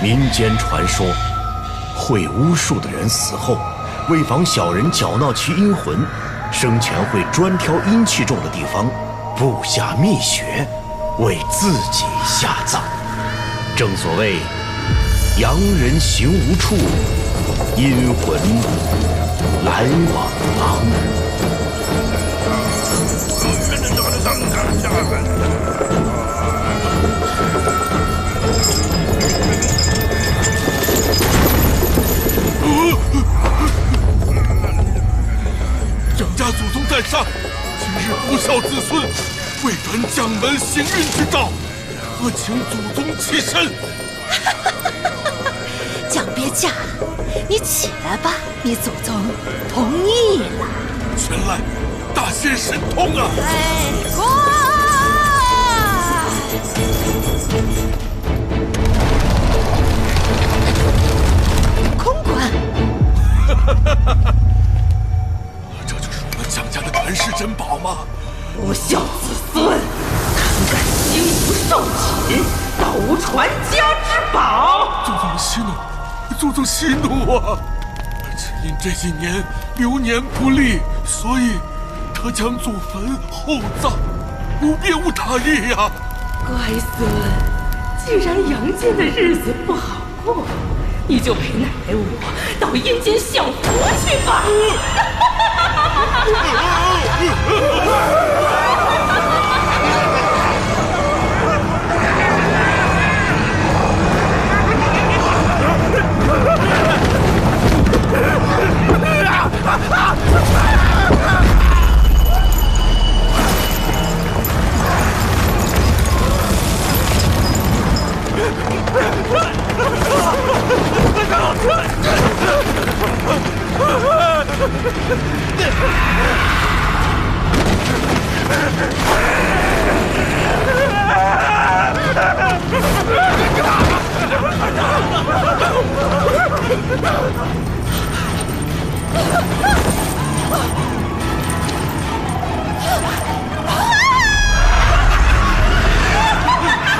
民间传说，会巫术的人死后，为防小人搅闹其阴魂，生前会专挑阴气重的地方布下密穴，为自己下葬。正所谓阳人行无处，阴魂来往郎。蒋家祖宗在上，今日不孝子孙，未传将门行运之诏，何请祖宗起身？蒋别驾，你起来吧，你祖宗同意了。前来，大显神通啊！哎，空馆。这就是我们蒋家的传世珍宝吗？不孝子孙，胆敢欺负寿寝，盗无传家之宝！祖宗息怒，祖宗息怒啊！只因这几年流年不利，所以特将祖坟厚葬，无别无他意呀。乖孙，既然阳间的日子不好过，你就陪奶奶我到阴间享福去吧。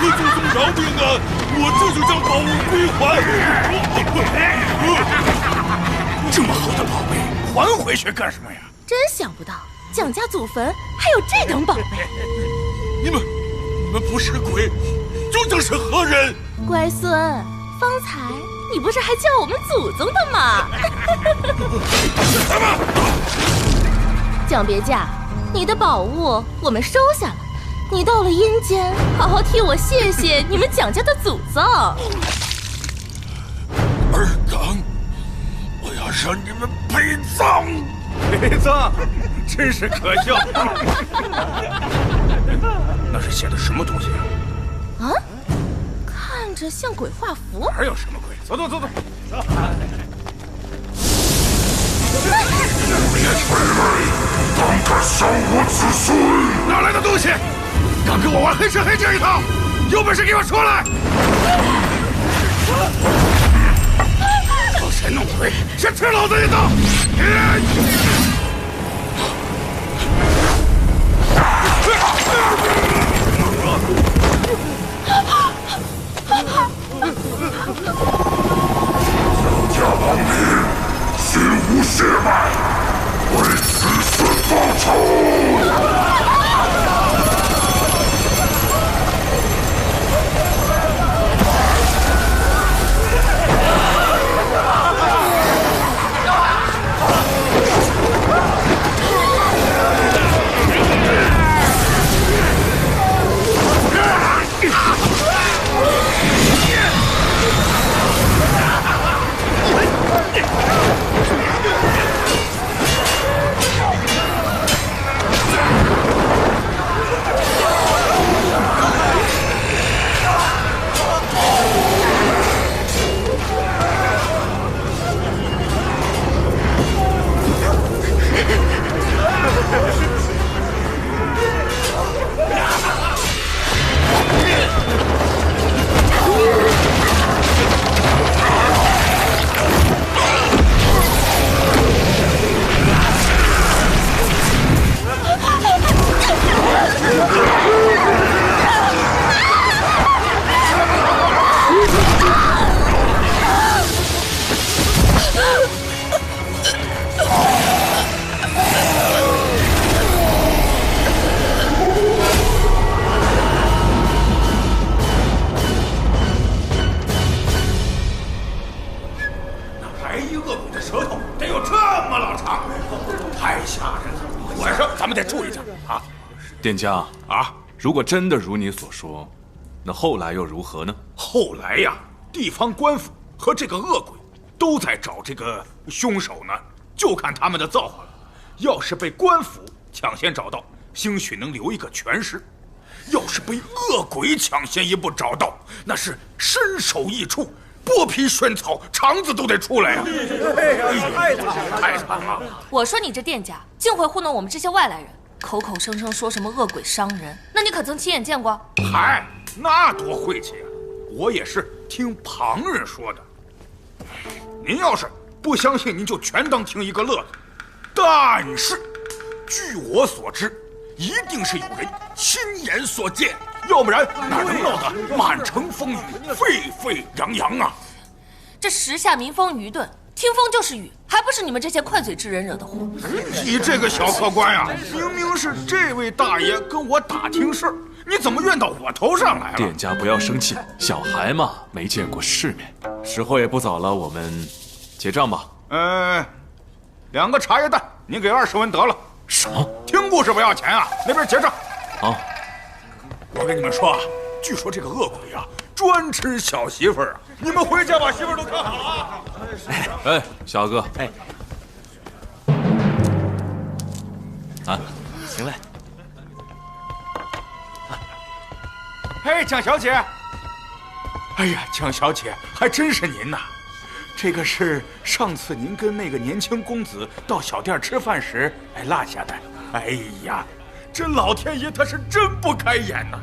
祖宗饶命啊！我这就将宝物归还。这么好的宝贝，还回去干什么呀？真想不到，蒋家祖坟还有这等宝贝。你们不是鬼，究竟是何人？乖孙，方才你不是还叫我们祖宗的吗？蒋别驾，你的宝物我们收下了。你到了阴间，好好替我谢谢你们蒋家的祖宗。二等，我要让你们陪葬！陪葬，真是可笑。那是写的什么东西啊？看着像鬼画符。还有什么鬼？走。胆敢伤我子孙！哪来的东西？敢跟我玩黑吃黑这一套？有本事给我出来！装神弄鬼，先吃老子一刀！蒋家亡命，心无血脉，为子孙报仇！啊！店家啊，如果真的如你所说，那后来又如何呢？后来呀，地方官府和这个恶鬼都在找这个凶手呢，就看他们的造化了。要是被官府抢先找到，兴许能留一个全尸；要是被恶鬼抢先一步找到，那是身首异处，剥皮炫草，肠子都得出来呀！太惨了！我说你这店家竟会糊弄我们这些外来人，口口声声说什么恶鬼伤人，那你可曾亲眼见过？嗨，那多晦气啊！我也是听旁人说的。您要是不相信，您就全当听一个乐子。但是，据我所知，一定是有人亲眼所见，要不然哪能闹得满城风雨、沸沸扬扬啊？这时下民风愚钝，听风就是雨，还不是你们这些快嘴之人惹的祸？你这个小客官呀，明明是这位大爷跟我打听事儿，你怎么怨到我头上来了？店家不要生气，小孩嘛，没见过世面。时候也不早了，我们结账吧。2个茶叶蛋，你给20文得了。什么？听故事不要钱啊？那边结账。好，我跟你们说啊，据说这个恶鬼啊，专吃小媳妇儿啊。你们回家把媳妇儿都看好了啊。哎，小哥，啊，行嘞。哎，蒋小姐。哎呀，蒋小姐，还真是您呐。这个是上次您跟那个年轻公子到小店吃饭时落下的。哎呀，这老天爷他是真不开眼呐！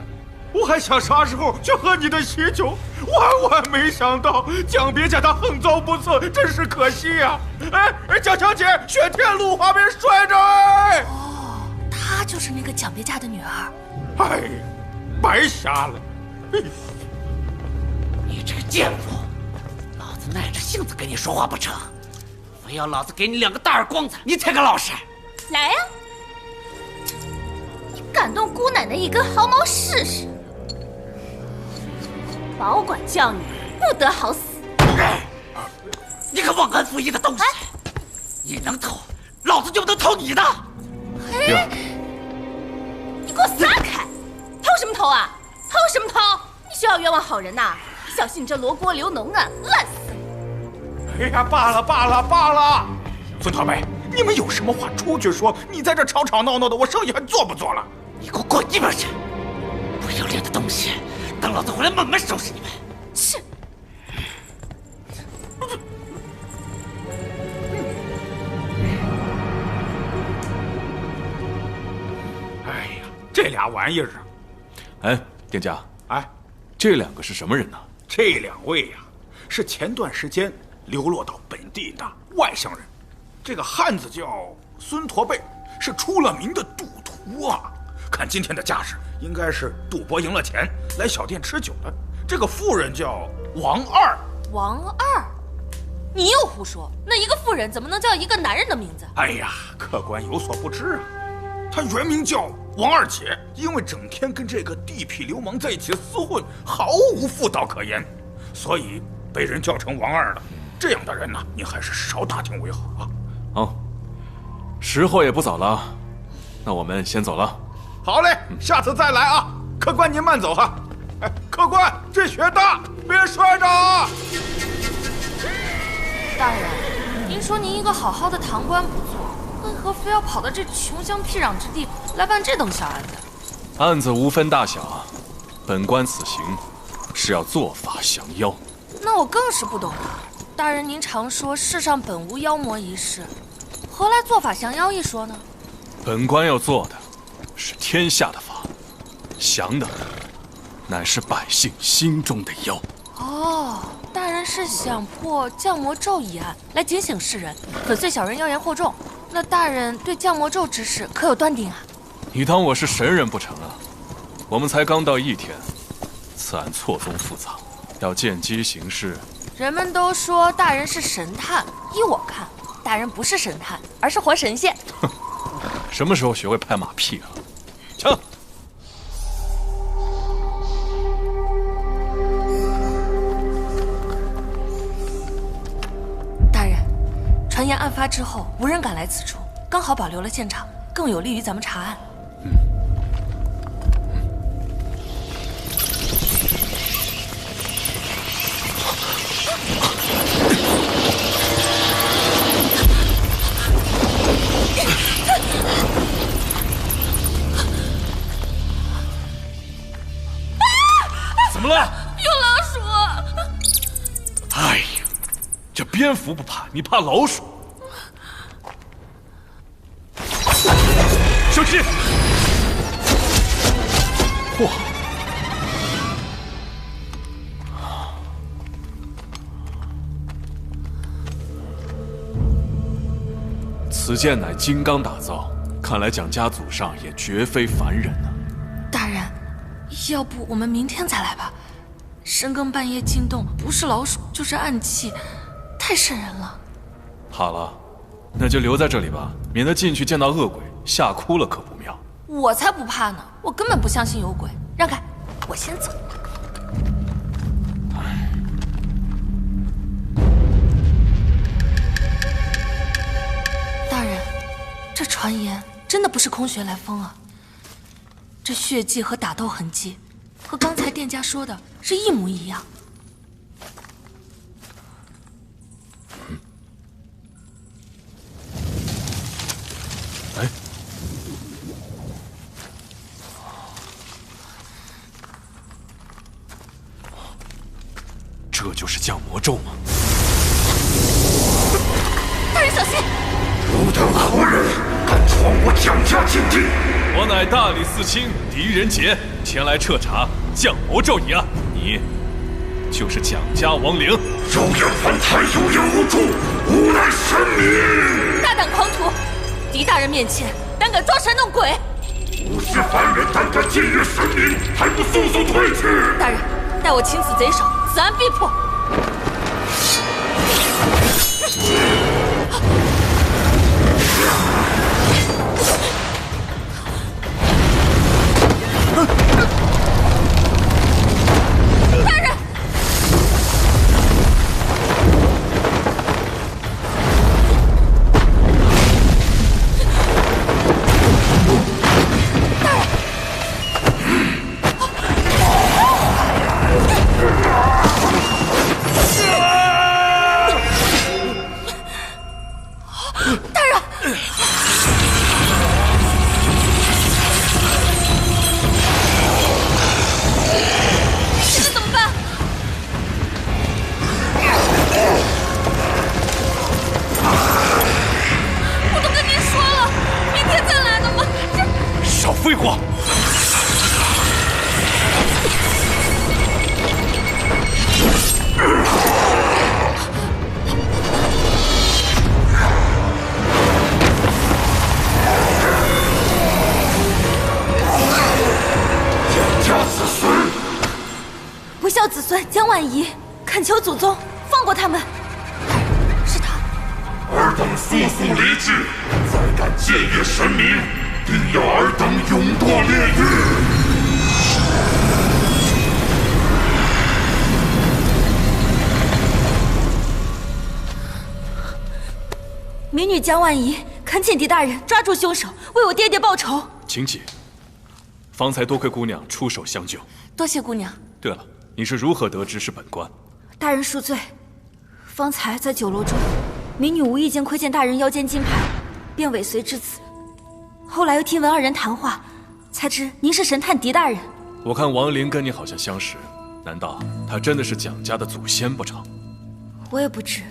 我还想啥时候去喝你的喜酒，万万没想到蒋别家他横遭不测，真是可惜呀！哎，蒋小姐，雪天路滑边摔着哎！哦，她就是那个蒋别家的女儿。哎呀，白瞎了！你这个贱妇！老子耐着性子跟你说话不成？非要老子给你2个大耳光子，你才个老实！来呀！你敢动姑奶奶一根毫毛试试？保管教女不得好死！你个忘恩负义的东西！你能偷，老子就能偷你的！嘿，你给我撒开！偷什么偷啊？偷什么偷？你休要冤枉好人呐！小心你这罗锅流脓啊，烂死你！哎呀，罢了！孙桃梅，你们有什么话出去说，你在这吵吵闹闹的，我生意还做不做了？你给我滚一边去！不要脸的东西，等老子回来慢慢收拾你们！是。哎呀，这俩玩意儿啊！哎，店家，哎，这2个是什么人呢？这2位呀，是前段时间流落到本地的外乡人。这个汉子叫孙驼背，是出了名的赌徒啊。看今天的架势，应该是赌博赢了钱，来小店吃酒的。这个妇人叫王二。王二，你又胡说！那一个妇人怎么能叫一个男人的名字？哎呀，客官有所不知啊，她原名叫王二姐，因为整天跟这个地痞流氓在一起厮混，毫无妇道可言，所以被人叫成王二了。这样的人呢，你还是少打听为好啊。好，时候也不早了，那我们先走了。好嘞，下次再来啊。客官您慢走哈。哎，客官这雪大，别摔着啊。大人，您说您一个好好的堂官不做，为何非要跑到这穷乡僻壤之地来办这等小案子？案子无分大小，本官此行是要做法降妖。那我更是不懂了。大人，您常说世上本无妖魔一事，何来做法降妖一说呢？本官要做的是天下的法，降的乃是百姓心中的妖。哦，大人是想破降魔咒一案来警醒世人，粉碎小人妖言惑众。那大人对降魔咒之事可有断定啊？你当我是神人不成啊？我们才刚到1天，此案错综复杂，要见机行事。人们都说大人是神探，依我看，大人不是神探，而是活神仙。哼，什么时候学会拍马屁了？枪！大人，传言案发之后无人敢来此处，刚好保留了现场，更有利于咱们查案。这蝙蝠不怕，你怕老鼠？小心！嚯！此剑乃金刚打造，看来蒋家祖上也绝非凡人啊。大人，要不我们明天再来吧？深更半夜进洞，不是老鼠就是暗器，太瘆人了。好了，那就留在这里吧，免得进去见到恶鬼，吓哭了可不妙。我才不怕呢，我根本不相信有鬼。让开，我先走。大人，这传言真的不是空穴来风啊！这血迹和打斗痕迹，和刚才店家说的是一模一样。哎，这就是降魔咒吗？大人小心！汝等何人，敢闯我蒋家禁地？我乃大理寺卿狄仁杰，前来彻查降魔咒一案。你就是蒋家亡灵。有眼凡胎，有眼无珠，吾乃神明。大胆狂徒，狄大人面前胆敢装神弄鬼！吾是凡人，胆敢僭越神明，还不速速退去！大人，待我擒此贼首，此案必破。大人，废话！蒋家子孙，不孝子孙蒋婉仪，恳求祖宗放过他们。是他。尔等速速离去！再敢僭越神明，定要尔等永堕炼狱！民女蒋婉仪恳请狄大人抓住凶手，为我爹爹报仇。请起。方才多亏姑娘出手相救，多谢姑娘。对了，你是如何得知是本官？大人恕罪，方才在酒楼中，民女无意间窥见大人腰间金牌，便尾随至此。后来又听闻二人谈话，才知您是神探狄大人。我看王林跟你好像相识，难道他真的是蒋家的祖先不成？我也不知，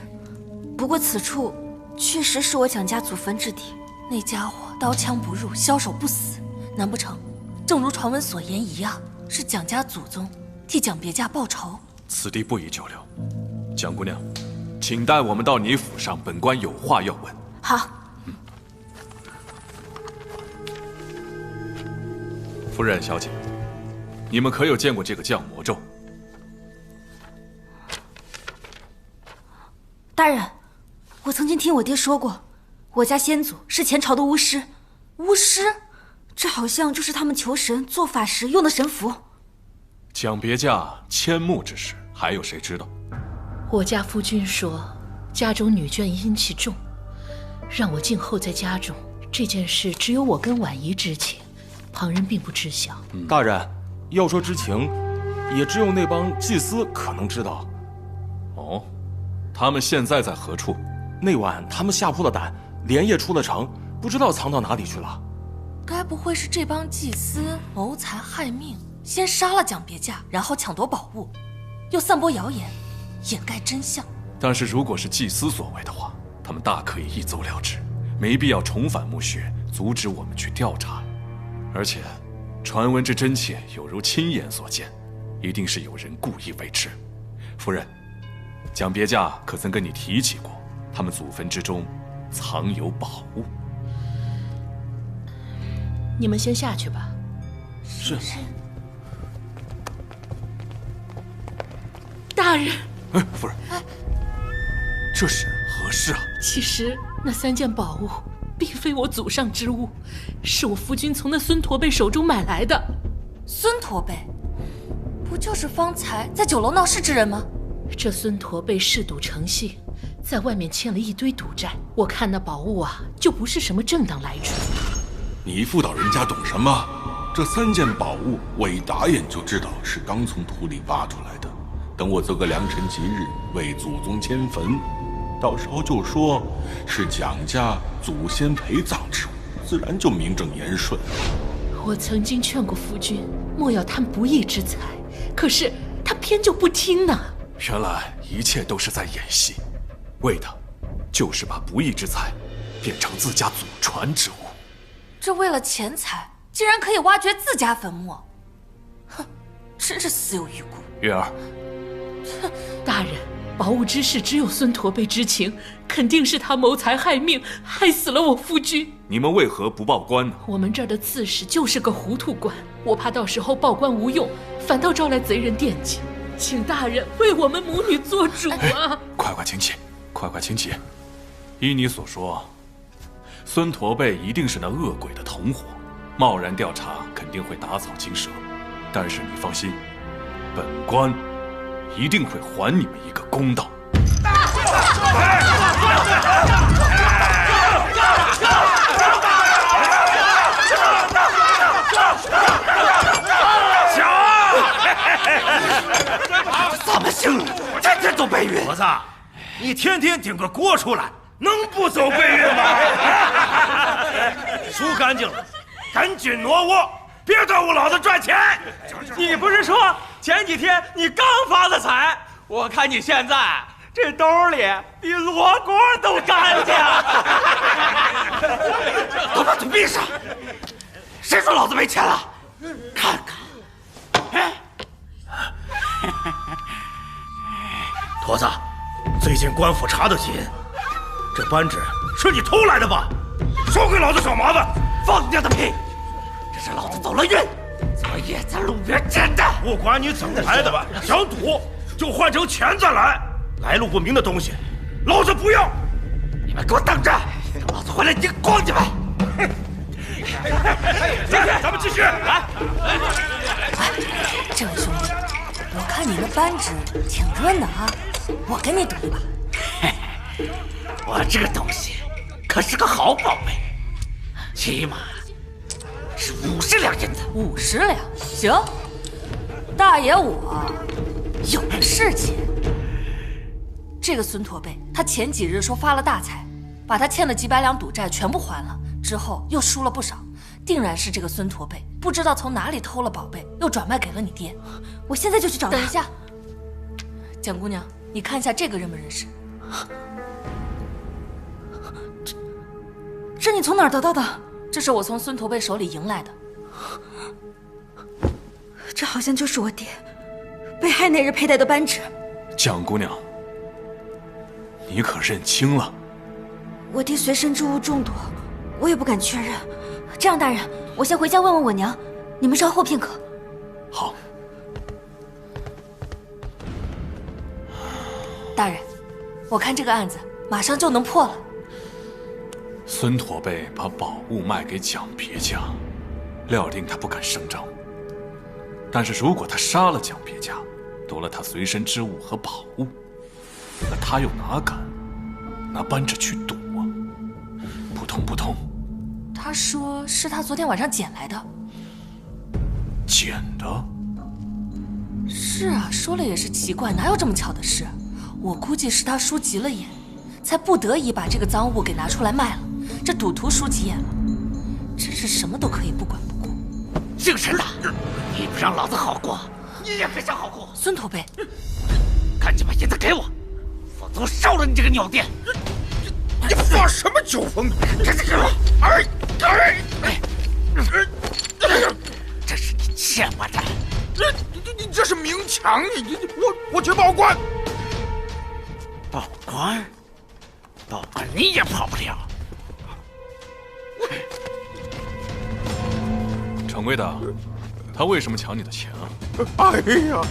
不过此处确实是我蒋家祖坟之地。那家伙刀枪不入，枭首不死，难不成正如传闻所言一样，是蒋家祖宗替蒋别家报仇？此地不宜久留，蒋姑娘，请带我们到你府上，本官有话要问。好。夫人、小姐，你们可有见过这个降魔咒？大人，我曾经听我爹说过，我家先祖是前朝的巫师。巫师？这好像就是他们求神做法时用的神符。蒋别家迁墓之事，还有谁知道？我家夫君说，家中女眷阴气重，让我静候在家中。这件事只有我跟婉仪知情，旁人并不知晓。大人，要说知情，也只有那帮祭司可能知道。哦，他们现在在何处？那晚他们吓破了胆，连夜出了城，不知道藏到哪里去了。该不会是这帮祭司谋财害命，先杀了蒋别家，然后抢夺宝物，又散播谣言，掩盖真相？但是如果是祭司所为的话，他们大可以一走了之，没必要重返墓穴，阻止我们去调查。而且，传闻之真切有如亲眼所见，一定是有人故意为之。夫人，蒋别驾可曾跟你提起过，他们祖坟之中藏有宝物？你们先下去吧。是。大人，夫人，这是何事啊？其实那3件宝物并非我祖上之物，是我夫君从那孙驼背手中买来的。孙驼背，不就是方才在酒楼闹事之人吗？这孙驼背嗜赌成性，在外面欠了一堆赌债。我看那宝物啊，就不是什么正当来处。你妇道人家懂什么？这3件宝物，我一打眼就知道是刚从土里挖出来的。等我做个良辰吉日，为祖宗迁坟，到时候就说是蒋家祖先陪葬之物，自然就名正言顺了。我曾经劝过夫君莫要贪不义之财，可是他偏就不听呢。原来一切都是在演戏，为的就是把不义之财变成自家祖传之物。这为了钱财，竟然可以挖掘自家坟墓，哼，真是死有余辜。月儿，大人，宝物之事只有孙驼背知情，肯定是他谋财害命，害死了我夫君。你们为何不报官呢？我们这儿的刺史就是个糊涂官，我怕到时候报官无用，反倒招来贼人惦记。请大人为我们母女做主啊！快快请起，快快请起。依你所说，孙驼背一定是那恶鬼的同伙，贸然调查肯定会打草惊蛇。但是你放心，本官一定会还你们一个公道。怎么行了？天天走背运！婆子，你天天顶个锅出来，能不走背运吗？梳干净了，赶紧挪窝，别耽误老子赚钱！你不是说前几天你刚发的财？我看你现在这兜里比罗锅都干净。都把嘴闭上！谁说老子没钱了？看看。驼子，最近官府查得紧，这扳指是你偷来的吧？少给老子找麻烦！放你的屁！这是老子走了运，昨夜在路边捡的。不管你怎么来的，想赌就换成钱再来。来路不明的东西，老子不要！你们给我等着，等老子回来赢光你们！咱们继续来。这位兄弟，我看你那扳指挺润的啊，我跟你赌一把。我这个东西可是个好宝贝，起码是50两银子。50两，行，大爷我有的是钱。这个孙驼背，他前几日说发了大财，把他欠的几百两赌债全部还了，之后又输了不少，定然是这个孙驼背不知道从哪里偷了宝贝，又转卖给了你爹。我现在就去找他。等一下，蒋姑娘，你看一下这个认不认识？这你从哪儿得到的？这是我从孙驼背手里赢来的。这好像就是我爹被害那日佩戴的扳指。蒋姑娘，你可认清了？我爹随身之物众多，我也不敢确认。这样，大人，我先回家问问我娘，你们稍后片刻。好。大人，我看这个案子马上就能破了。孙驼背把宝物卖给蒋别家，料定他不敢声张。但是如果他杀了蒋别家，夺了他随身之物和宝物，那他又哪敢拿扳指去赌啊？扑通扑通。他说是他昨天晚上捡来的。捡的？是啊，说了也是奇怪，哪有这么巧的事？我估计是他输急了眼，才不得已把这个赃物给拿出来卖了。这赌徒输急眼了，真是什么都可以不管不顾。姓沈的，你不让老子好过，你也别想好过。孙驼背，赶紧把银子给我，否则族烧了你这个鸟店！你发什么酒疯？这是我！这是你欠我的！你这是明抢！我去报官！报官？报官你也跑不了！掌柜的，他为什么抢你的钱啊？哎呀，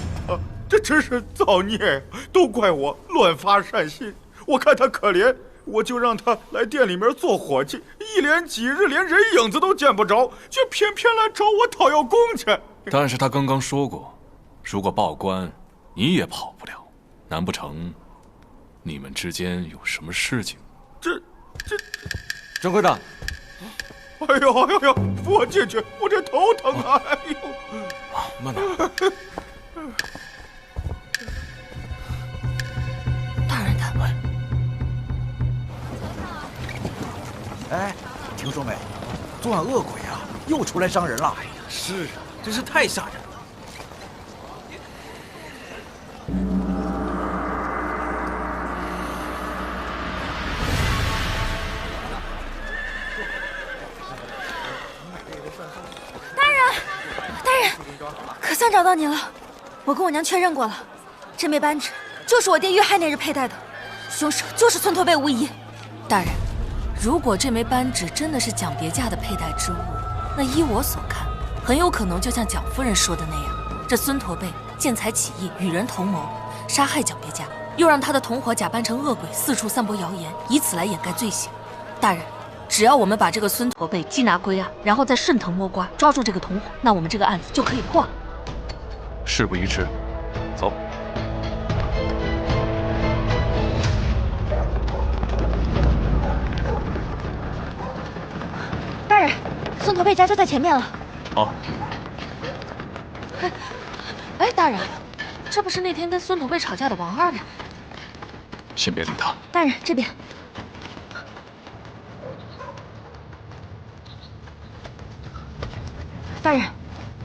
这真是造孽！都怪我乱发善心。我看他可怜，我就让他来店里面做伙计，一连几日连人影子都见不着，却偏偏来找我讨要工钱。但是他刚刚说过，如果报官，你也跑不了。难不成你们之间有什么事情？这，掌柜的。哎呦，扶我进去，我这头疼啊！哎呦，慢点。大人他们，哎，听说没？昨晚恶鬼啊，又出来伤人了。哎呀，是啊，真是太吓人了。可算找到你了，我跟我娘确认过了，这枚扳指就是我爹遇害那日佩戴的，凶手就是村驼背无疑。大人，如果这枚扳指真的是蒋别驾的佩戴之物，那依我所看，很有可能就像蒋夫人说的那样，这孙驼背见财起意，与人同谋，杀害蒋别驾，又让他的同伙假扮成恶鬼，四处散播谣言，以此来掩盖罪行。大人，只要我们把这个孙驼背缉拿归案，然后再顺藤摸瓜抓住这个同伙，那我们这个案子就可以破了。事不宜迟，走。大人，孙驼背家就在前面了。好。哎，大人，这不是那天跟孙驼背吵架的王二吗？先别理他。大人，这边。大人，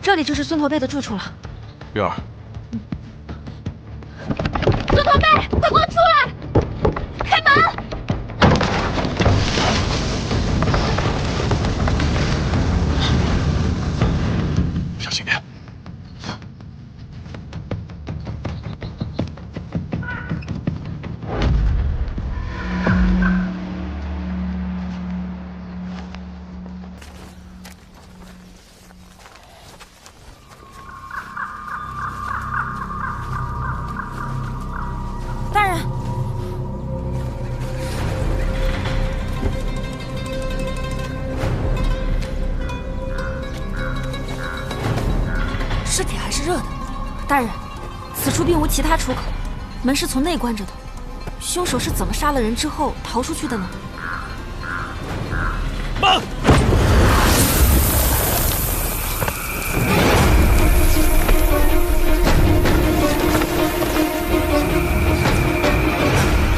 这里就是孙驼背的住处了。月儿，孙驼背，快给我出来！开门！小心点。大人，尸体还是热的。大人，此处并无其他出口，门是从内关着的。凶手是怎么杀了人之后逃出去的呢？慢！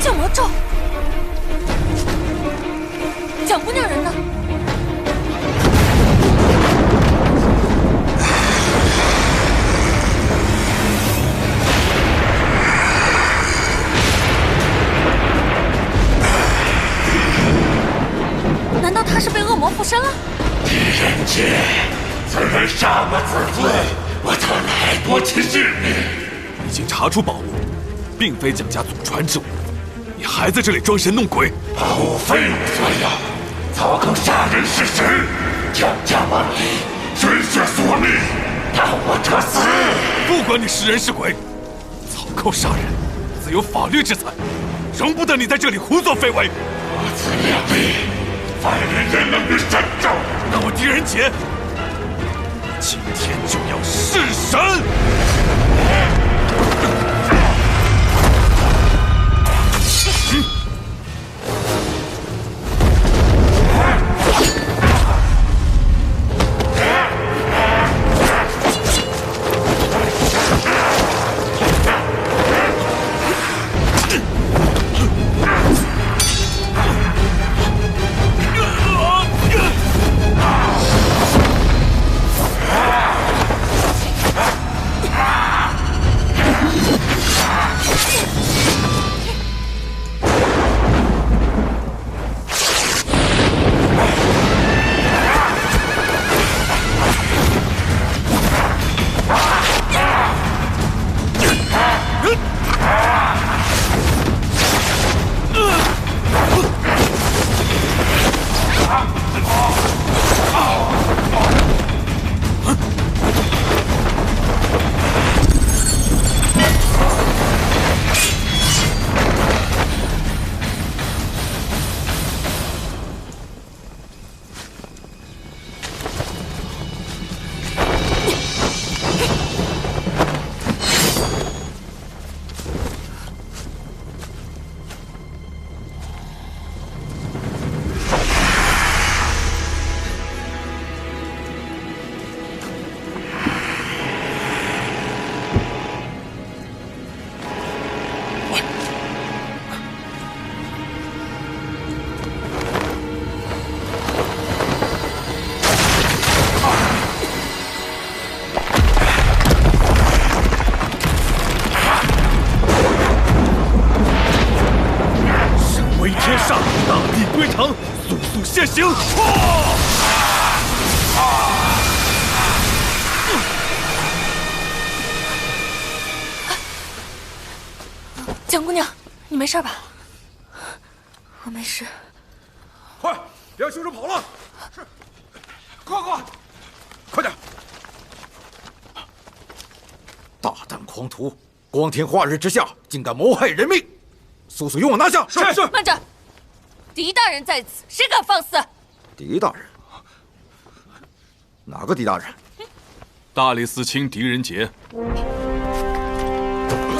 降魔咒，蒋姑娘人呢？难道他是被恶魔附身了？狄仁杰，此人杀我自尊，我特来夺其性命。已经查出宝物，并非蒋家祖传之物，你还在这里装神弄鬼？宝物非我所有，曹更杀人弑神，蒋家万里，鲜血索命，要我者死。不管你是人是鬼，曹寇杀人自有法律制裁，容不得你在这里胡作非为。我此两力，犯人焉能于神咒？那我狄仁杰今天就要弑神！天煞，大地归堂，速速现形！蒋姑娘，你没事吧？我没事。快，别让凶手跑了！是，快点！大胆狂徒，光天化日之下竟敢谋害人命，速速用我拿下！是。慢着，狄大人在此，谁敢放肆？狄大人？哪个狄大人？大理寺卿狄仁杰。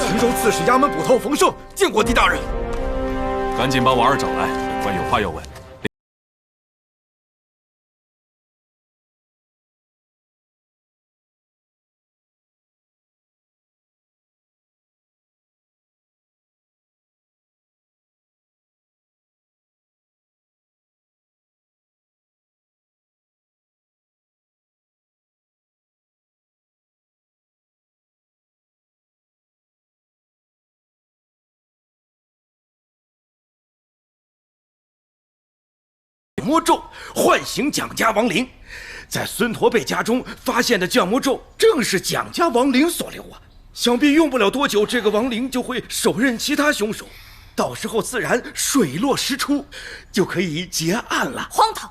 秦州刺史衙门捕头冯胜见过狄大人。赶紧把王二找来，本官有话要问。魔咒唤醒蒋家亡灵，在孙驼背家中发现的降魔咒正是蒋家亡灵所留啊！想必用不了多久，这个亡灵就会手刃其他凶手，到时候自然水落石出，就可以结案了。荒唐！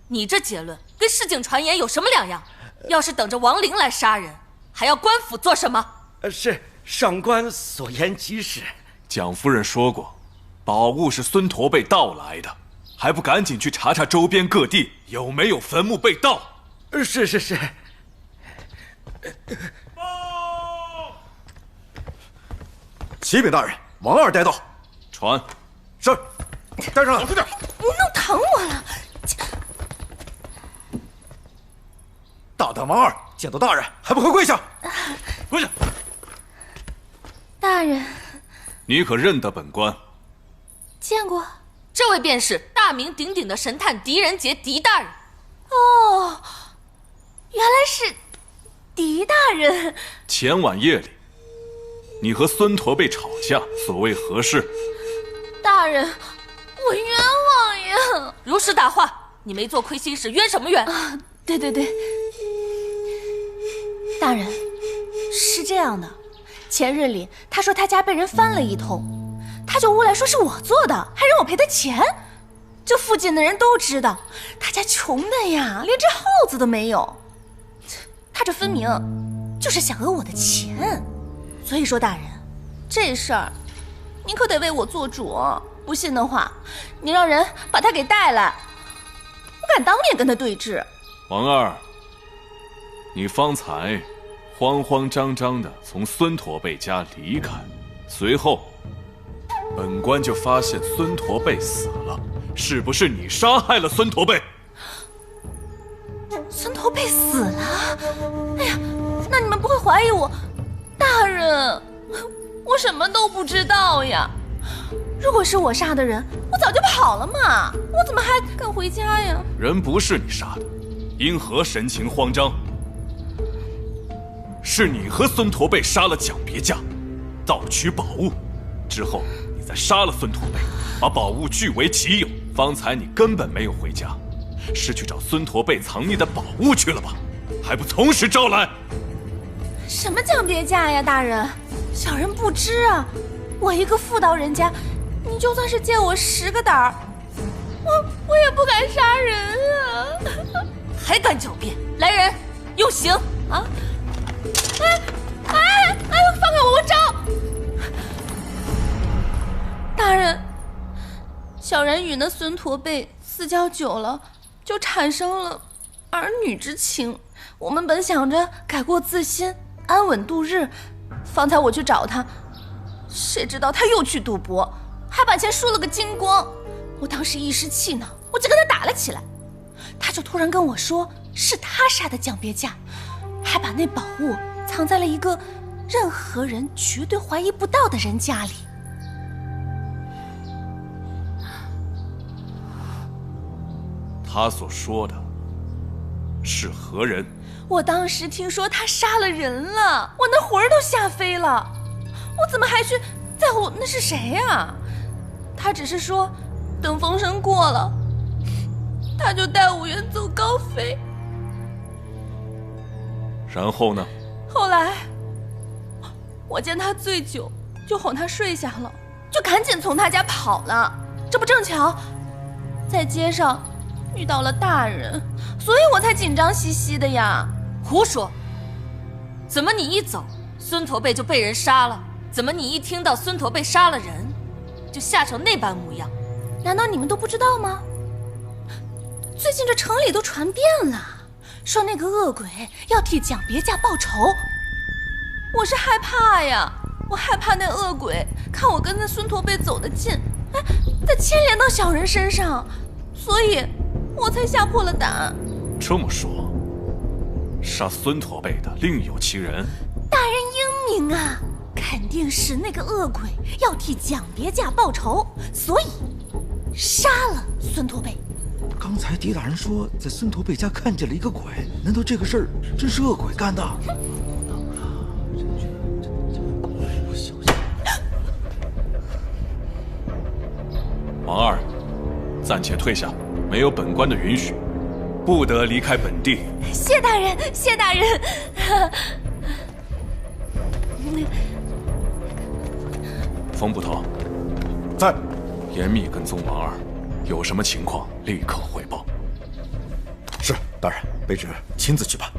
你这结论跟市井传言有什么两样？要是等着亡灵来杀人，还要官府做什么？是上官所言极是。蒋夫人说过，宝物是孙驼背盗来的。还不赶紧去查查周边各地有没有坟墓被盗？是。启禀大人，王二带到。传。是。带上来。你弄疼我了。大胆王二，见到大人还不快跪下！跪下！大人，你可认得本官？见过。这位便是大名鼎鼎的神探狄仁杰，狄大人。哦，原来是狄大人。前晚夜里，你和孙驼背吵架，所谓何事？大人，我冤枉呀！如实答话，你没做亏心事，冤什么冤？啊，对，大人，是这样的，前日里他说他家被人翻了一通。他就诬来说是我做的，还让我赔他钱。这附近的人都知道，他家穷的呀，连只耗子都没有。他这分明就是想讹我的钱。所以说，大人，这事儿您可得为我做主。不信的话，你让人把他给带来，我敢当面跟他对质。王二，你方才慌慌张张的从孙驼背家离开，随后本官就发现孙驼背死了，是不是你杀害了孙驼背？孙驼背死了？哎呀，那你们不会怀疑我？大人，我什么都不知道呀。如果是我杀的人，我早就跑了嘛，我怎么还敢回家呀？人不是你杀的，因何神情慌张？是你和孙驼背杀了蒋别驾，盗取宝物，之后再杀了孙驼背，把宝物据为己有。方才你根本没有回家，是去找孙驼背藏匿的宝物去了吧？还不从实招来？什么蒋别驾呀，大人，小人不知啊。我一个妇道人家，你就算是借我10个胆儿，我也不敢杀人啊！还敢狡辩！来人，用刑！啊！哎，放开我，我招！大人，小人与那孙驼背私交久了，就产生了儿女之情。我们本想着改过自新，安稳度日，方才我去找他，谁知道他又去赌博，还把钱输了个精光。我当时一时气恼，我就跟他打了起来。他就突然跟我说是他杀的蒋别驾，还把那宝物藏在了一个任何人绝对怀疑不到的人家里。他所说的是何人？我当时听说他杀了人了，我那魂儿都吓飞了。我怎么还去在乎那是谁呀？他只是说等风声过了，他就带五元走高飞。然后呢？后来我见他醉酒，就哄他睡下了，就赶紧从他家跑了。这不正巧在街上遇到了大人，所以我才紧张兮兮的呀。胡说！怎么你一走，孙驼背就被人杀了？怎么你一听到孙驼背杀了人，就吓成那般模样？难道你们都不知道吗？最近这城里都传遍了，说那个恶鬼要替蒋别驾报仇。我是害怕呀，我害怕那恶鬼看我跟那孙驼背走得近，哎，再牵连到小人身上，所以我才吓破了胆。这么说，杀孙驼背的另有其人？大人英明啊，肯定是那个恶鬼要替蒋别驾报仇，所以杀了孙驼背。刚才狄大人说在孙驼背家看见了一个鬼，难道这个事儿真是恶鬼干的？王二，暂且退下，没有本官的允许，不得离开本地。谢大人，谢大人。冯捕头，在。严密跟踪王二，有什么情况立刻汇报。是，大人，卑职亲自去办。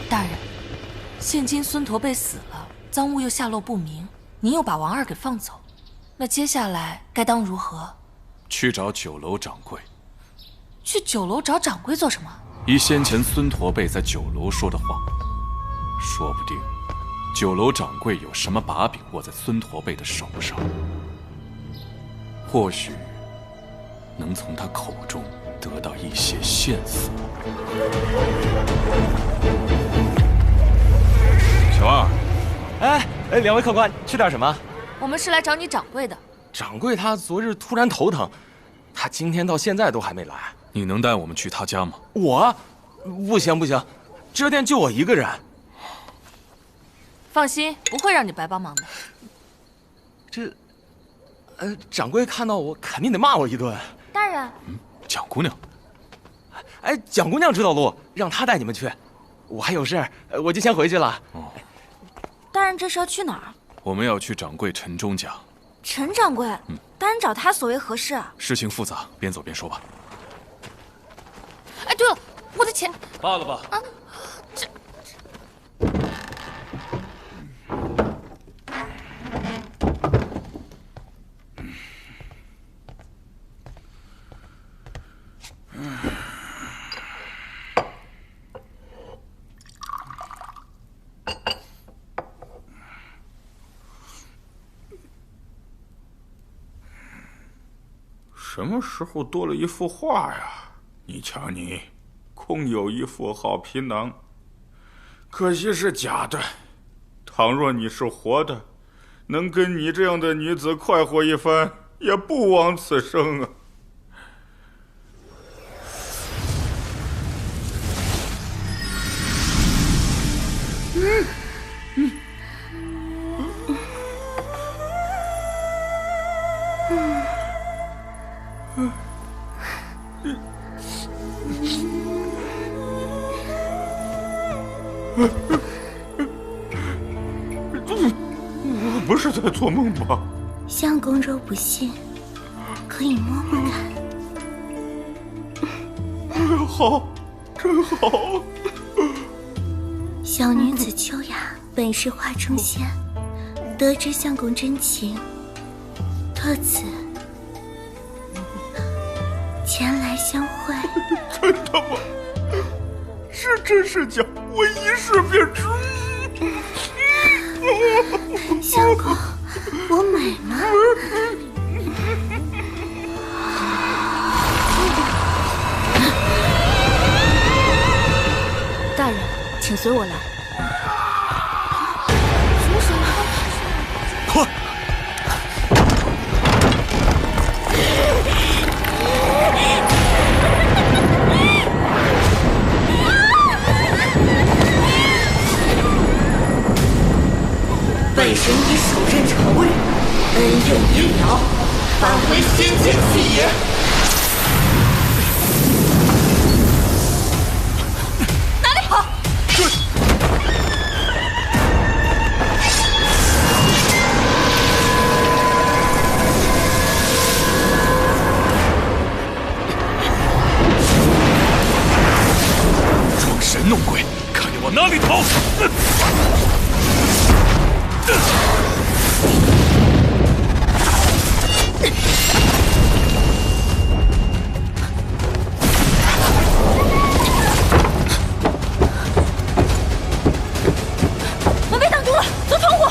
大人，现今孙驼背死了，赃物又下落不明，您又把王二给放走，那接下来该当如何？去找酒楼掌柜。去酒楼找掌柜做什么？依先前孙驼背在酒楼说的话，说不定酒楼掌柜有什么把柄握在孙驼背的手上，或许能从他口中得到一些线索。小二，哎，两位客官，吃点什么？我们是来找你掌柜的。掌柜他昨日突然头疼，他今天到现在都还没来。你能带我们去他家吗？我？不行不行，这店就我一个人。放心，不会让你白帮忙的。掌柜看到我肯定得骂我一顿。大人，蒋姑娘。哎，蒋姑娘知道路，让她带你们去。我还有事，我就先回去了。哦，大人这是要去哪儿？我们要去掌柜陈忠家。陈掌柜，大人找他所为何事啊？事情复杂，边走边说吧。哎，对了，我的钱。罢了吧。啊，这。什么时候多了一幅画呀？你瞧你，空有一副好皮囊，可惜是假的。倘若你是活的，能跟你这样的女子快活一番，也不枉此生啊。我不是在做梦吧？相公若不信，可以摸摸看。好，真好。小女子秋雅本是画中仙，得知相公真情，特此前来相会。真的吗？是真是假？我一试便知。相公，我美吗？大人，请随我来。快！本神已手刃仇人，恩右阴爻，反为先见气也。哪里跑？装神弄鬼，看你往哪里逃！门被挡住了，走窗户！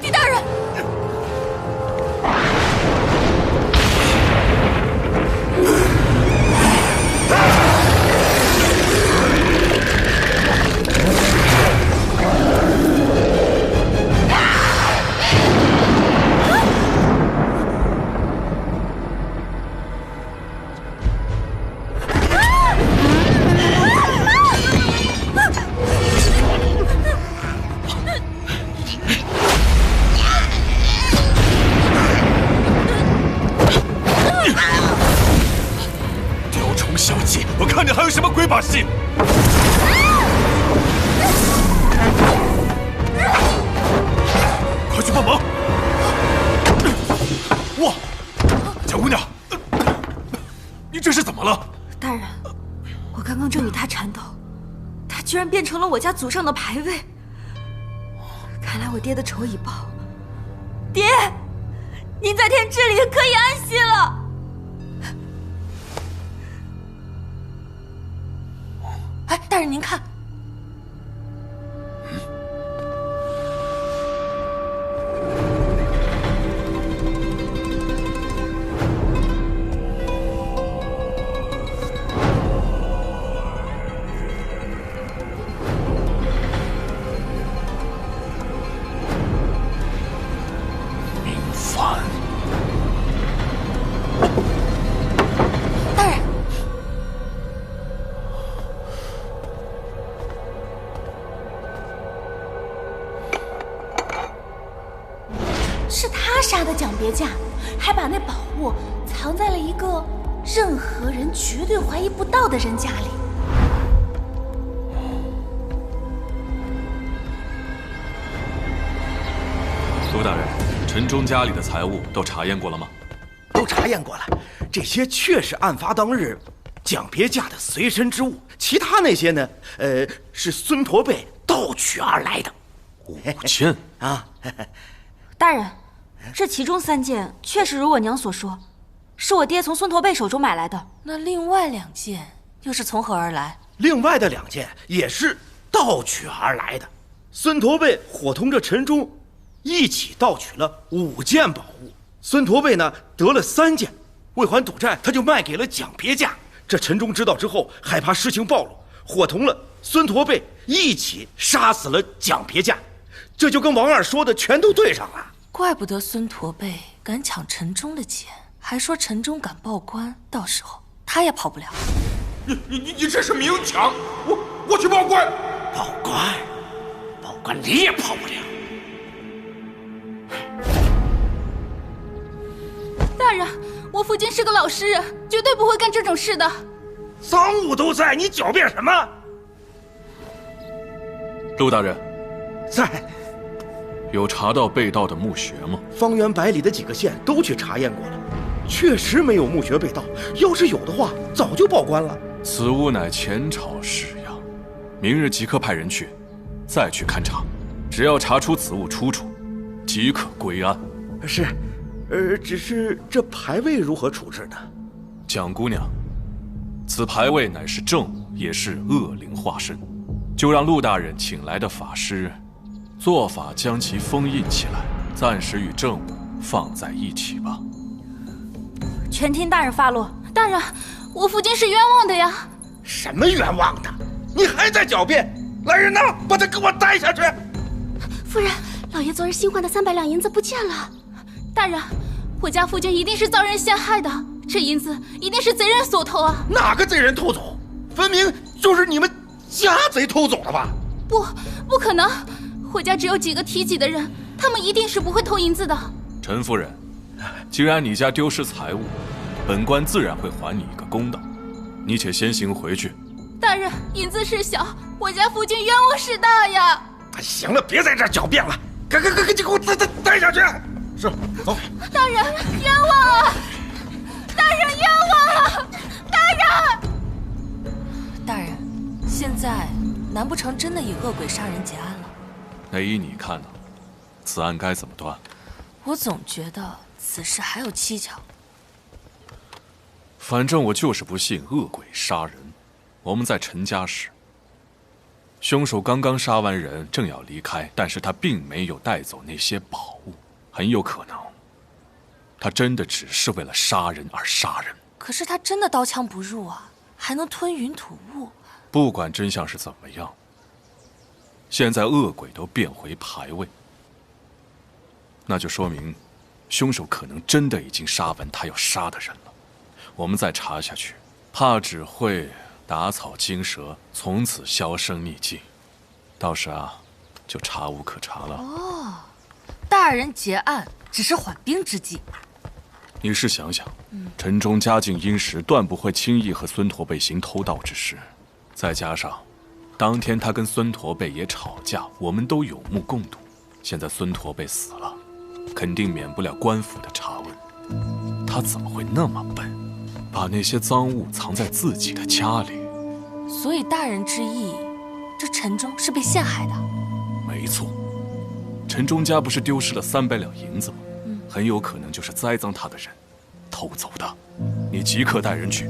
狄大人！雕虫小技，我看你还有什么鬼把戏！快去帮忙！哇，蒋姑娘，你这是怎么了？大人，我刚刚正与他缠斗，他居然变成了我家祖上的牌位。看来我爹的仇已报。爹，您在天之灵可以安息了。哎，大人您看，明凡，大人，是他杀的蒋别驾，还把那宝物藏在了一个任何人绝对怀疑不到的人家里。陆大人，陈忠家里的财物都查验过了吗？都查验过了，这些确是案发当日蒋别驾的随身之物，其他那些呢，是孙驼背盗取而来的。5000啊！大人，这其中3件确实如我娘所说，是我爹从孙驼背手中买来的。那另外2件又是从何而来？另外的2件也是盗取而来的。孙驼背伙同着陈忠一起盗取了5件宝物，孙驼背呢得了3件，为还赌债，他就卖给了蒋别驾。这陈忠知道之后，害怕事情暴露，伙同了孙驼背一起杀死了蒋别驾。这就跟王二说的全都对上了。怪不得孙驼背敢抢陈忠的钱，还说陈忠敢报官，到时候他也跑不了。你这是明抢！我去报官！报官你也跑不了。大人，我父亲是个老实人，绝对不会干这种事的。赃物都在，你狡辩什么？陆大人，在。有查到被盗的墓穴吗？方圆100里的几个县都去查验过了，确实没有墓穴被盗。要是有的话，早就报官了。此物乃前朝式样，明日即刻派人去，再去勘查。只要查出此物出处，即可归案。是，只是这牌位如何处置呢？蒋姑娘，此牌位乃是正物，也是恶灵化身，就让陆大人请来的法师做法将其封印起来，暂时与正物放在一起吧。全听大人发落。大人，我父亲是冤枉的呀。什么冤枉的？你还在狡辩？来人呐，把他给我带下去！夫人，老爷昨日新换的300两银子不见了。大人，我家夫君一定是遭人陷害的，这银子一定是贼人所偷啊！哪个贼人偷走？分明就是你们家贼偷走的吧？不可能！我家只有几个体己的人，他们一定是不会偷银子的。陈夫人，既然你家丢失财物，本官自然会还你一个公道。你且先行回去。大人，银子事小，我家夫君冤枉事大呀！行了，别在这儿狡辩了，赶紧给我带下去。是，走。大人冤枉啊！大人冤枉啊！大人，现在难不成真的以恶鬼杀人结案了？那依你看呢？此案该怎么断？我总觉得此事还有蹊跷。反正我就是不信恶鬼杀人。我们在陈家时，凶手刚刚杀完人，正要离开，但是他并没有带走那些宝物，很有可能，他真的只是为了杀人而杀人。可是他真的刀枪不入啊，还能吞云吐雾。不管真相是怎么样，现在恶鬼都变回牌位，那就说明，凶手可能真的已经杀完他要杀的人了。我们再查下去，怕只会打草惊蛇，从此销声匿迹，到时就查无可查了。哦，大人结案只是缓兵之计。你试想想，陈忠家境殷实，断不会轻易和孙驼背行偷盗之事。再加上，当天他跟孙驼背也吵架，我们都有目共睹。现在孙驼背死了，肯定免不了官府的查问。他怎么会那么笨，把那些赃物藏在自己的家里？所以大人之意，这陈忠是被陷害的。没错，陈忠家不是丢失了300两银子吗？很有可能就是栽赃他的人偷走的。你即刻带人去，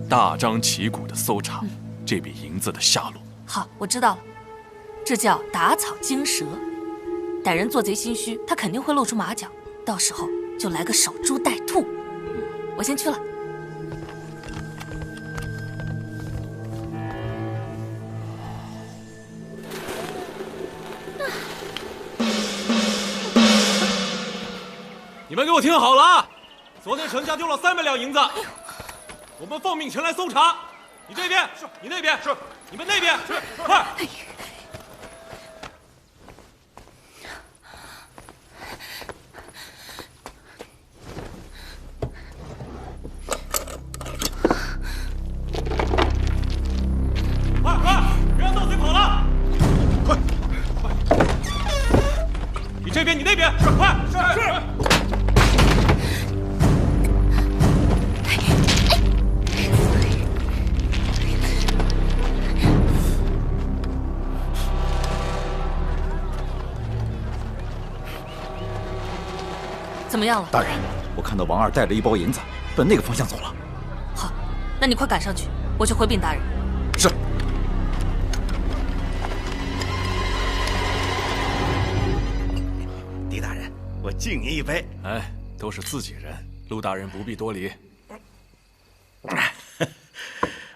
大张旗鼓地搜查这笔银子的下落。好，我知道了，这叫打草惊蛇。歹人做贼心虚，他肯定会露出马脚，到时候就来个守株待兔。我先去了。你们给我听好了啊！昨天陈家丢了300两银子，我们奉命前来搜查。你这边是，你那边是，你们那边是，快！快，别让盗贼跑了！快！你这边，你那边是，快！是。怎么样了？大人，我看到王二带着一包银子，奔那个方向走了。好，那你快赶上去，我去回禀大人。是。狄大人，我敬您一杯。哎，都是自己人，陆大人不必多礼。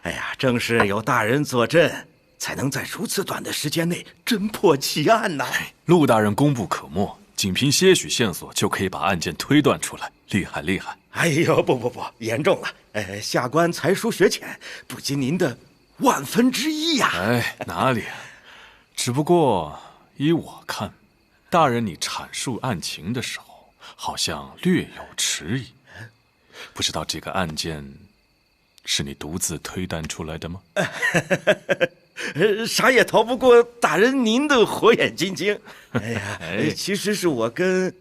哎呀，正是有大人坐镇，才能在如此短的时间内侦破奇案呐。陆大人功不可没。仅凭些许线索就可以把案件推断出来，厉害厉害！哎呦，不，严重了！下官才疏学浅，不及您的1/1000呀！哎，哪里？只不过依我看，大人你阐述案情的时候，好像略有迟疑。不知道这个案件是你独自推断出来的吗？啥也逃不过大人您的火眼金睛。哎呀，其实是我跟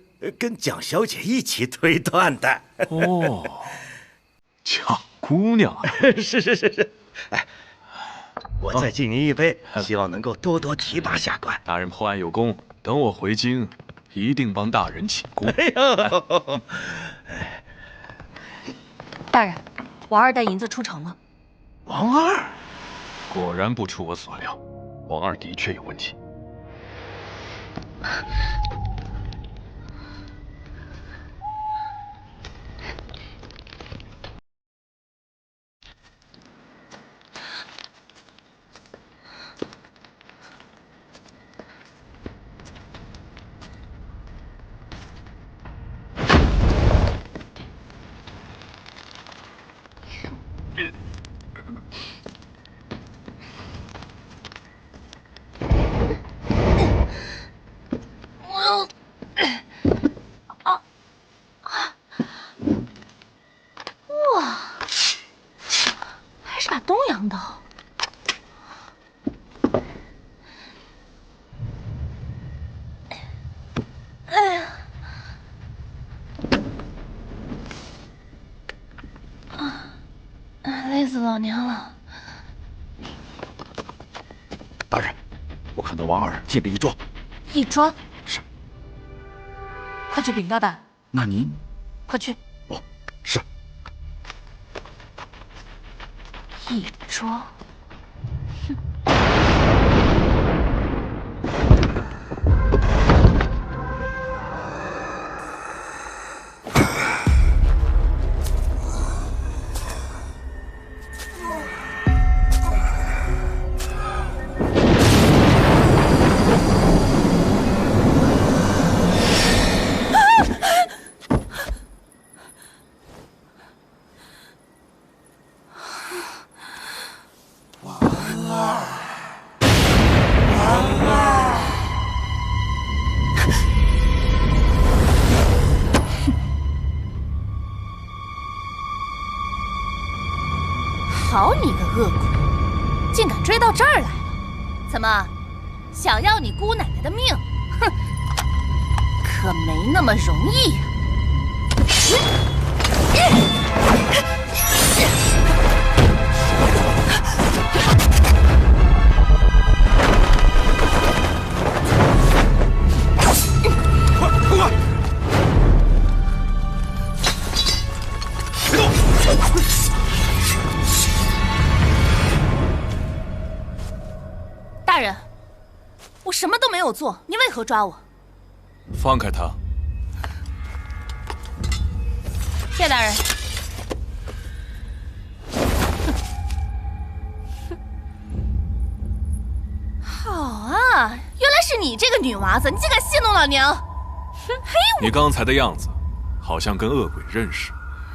蒋小姐一起推断的。哦，蒋姑娘啊！是。哎，我再敬您一杯，希望能够多多提拔下官。大人破案有功，等我回京，一定帮大人请功。哎呦，大人，王二带银子出城了。王二。果然不出我所料，王二的确有问题。想到。哎呀！累死老娘了。大人，我看到王二进了义庄。义庄？是。快去禀大胆。那您？快去。哦，是。义庄。好你个恶鬼，竟敢追到这儿来了！怎么，想要你姑奶奶的命？哼，可没那么容易呀！快！别动！大人，我什么都没有做，你为何抓我？放开他！谢大人。好啊，原来是你这个女娃子，你竟敢戏弄老娘！嘿，你刚才的样子，好像跟恶鬼认识。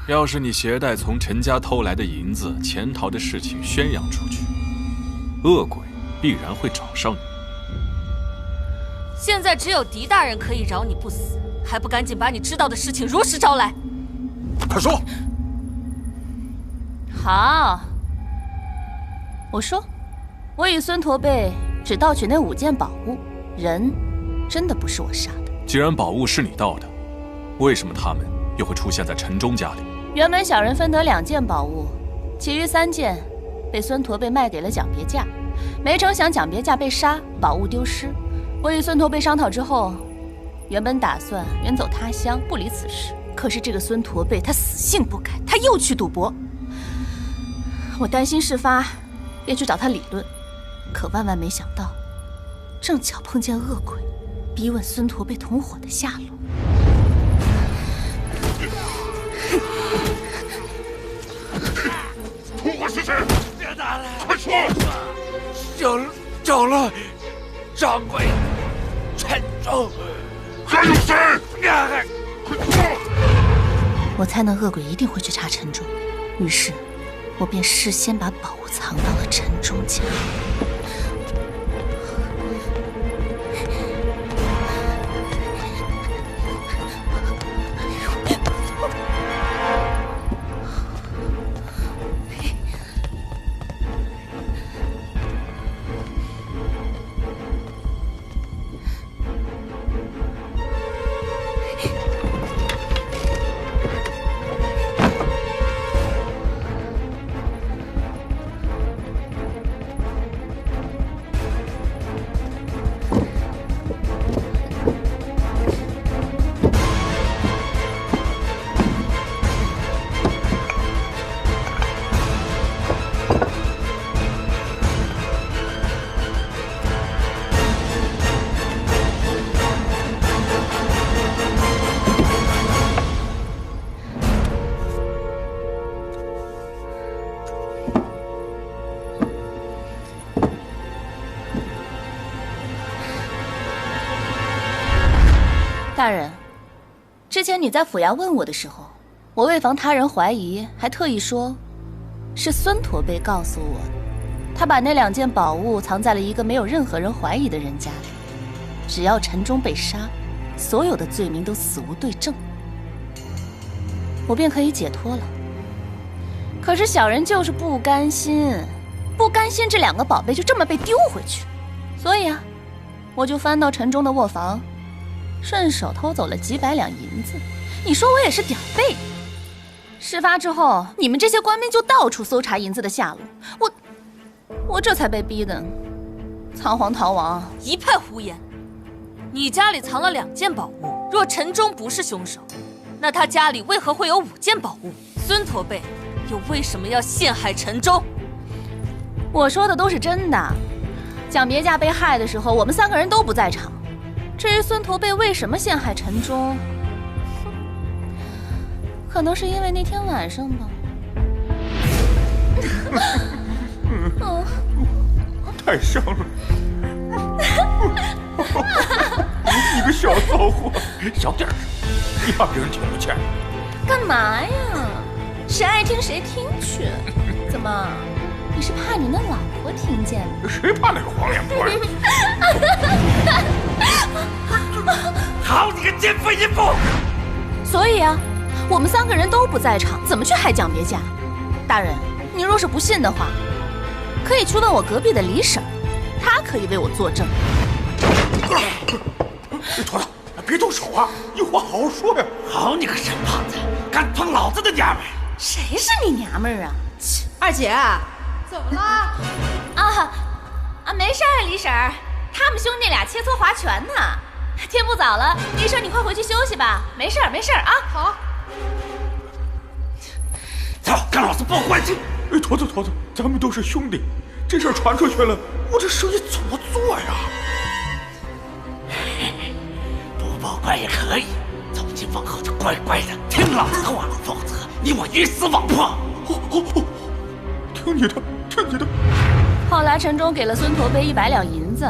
要是你携带从陈家偷来的银子、潜逃的事情宣扬出去，恶鬼必然会找上你。现在只有狄大人可以饶你不死，还不赶紧把你知道的事情如实招来！快说！好，我说，我与孙驼背只盗取那5件宝物，人真的不是我杀的。既然宝物是你盗的，为什么他们又会出现在陈忠家里？原本小人分得2件宝物，其余3件被孙驼背卖给了蒋别驾，没成想蒋别驾被杀，宝物丢失。我与孙驼背商讨之后，原本打算远走他乡，不理此事。可是这个孙驼背他死性不改，他又去赌博。我担心事发，便去找他理论，可万万没想到，正巧碰见恶鬼，逼问孙驼背同伙的下落。我是谁？别打了！快说！找了掌柜陈忠，还有谁？快说！我猜那恶鬼一定会去查陈忠，于是，我便事先把宝物藏到了陈忠家。大人，之前你在府衙问我的时候，我为防他人怀疑，还特意说，是孙驼背告诉我，他把那2件宝物藏在了一个没有任何人怀疑的人家里。只要陈忠被杀，所有的罪名都死无对证，我便可以解脱了。可是小人就是不甘心，不甘心这2个宝贝就这么被丢回去，所以啊，我就翻到城中的卧房，顺手偷走了几百两银子。你说我也是点儿背。事发之后，你们这些官兵就到处搜查银子的下落，我这才被逼的仓皇逃亡。一派胡言！你家里藏了2件宝物，若陈忠不是凶手，那他家里为何会有5件宝物？孙驼背又为什么要陷害陈忠？我说的都是真的。蒋别驾被害的时候，我们3个人都不在场。至于孙驼背为什么陷害陈忠，可能是因为那天晚上吧。太香了！你个小骚货，小点声，你怕别人听不见。干嘛呀？谁爱听谁听去。怎么，你是怕你那老婆听见了？谁怕那个黄脸婆？好你个奸夫淫妇！所以啊，我们3个人都不在场，怎么去害蒋别驾？大人，你若是不信的话，可以去问我隔壁的李婶，她可以为我作证。坨坨，别动手啊！有话好好说呀！好你个沈胖子，敢碰老子的娘们！谁是你娘们儿啊？二姐，怎么了？没事儿，李婶儿，他们兄弟俩切磋划拳呢。天不早了，李婶儿你快回去休息吧。没事儿啊。好。走，跟老子报关系。坨坨，咱们都是兄弟，这事儿传出去了，我这生意怎么做呀？不报关也可以，从今往后就乖乖的听老子的话，否则你我鱼死网破。听你的。后来陈忠给了孙驼背100两银子，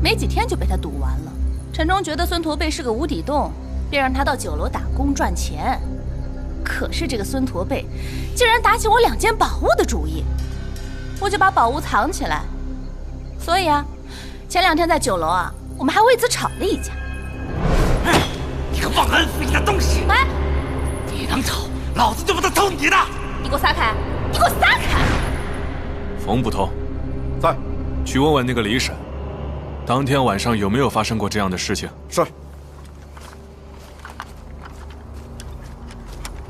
没几天就被他赌完了。陈忠觉得孙驼背是个无底洞，便让他到酒楼打工赚钱。可是这个孙驼背竟然打起我2件宝物的主意，我就把宝物藏起来。所以啊，前2天在酒楼啊，我们还为此吵了一架。你个忘恩负义的东西！哎，你能走，老子就不能偷你的！你给我撒开！你给我撒开！冯捕头，在，去问问那个李婶，当天晚上有没有发生过这样的事情？是。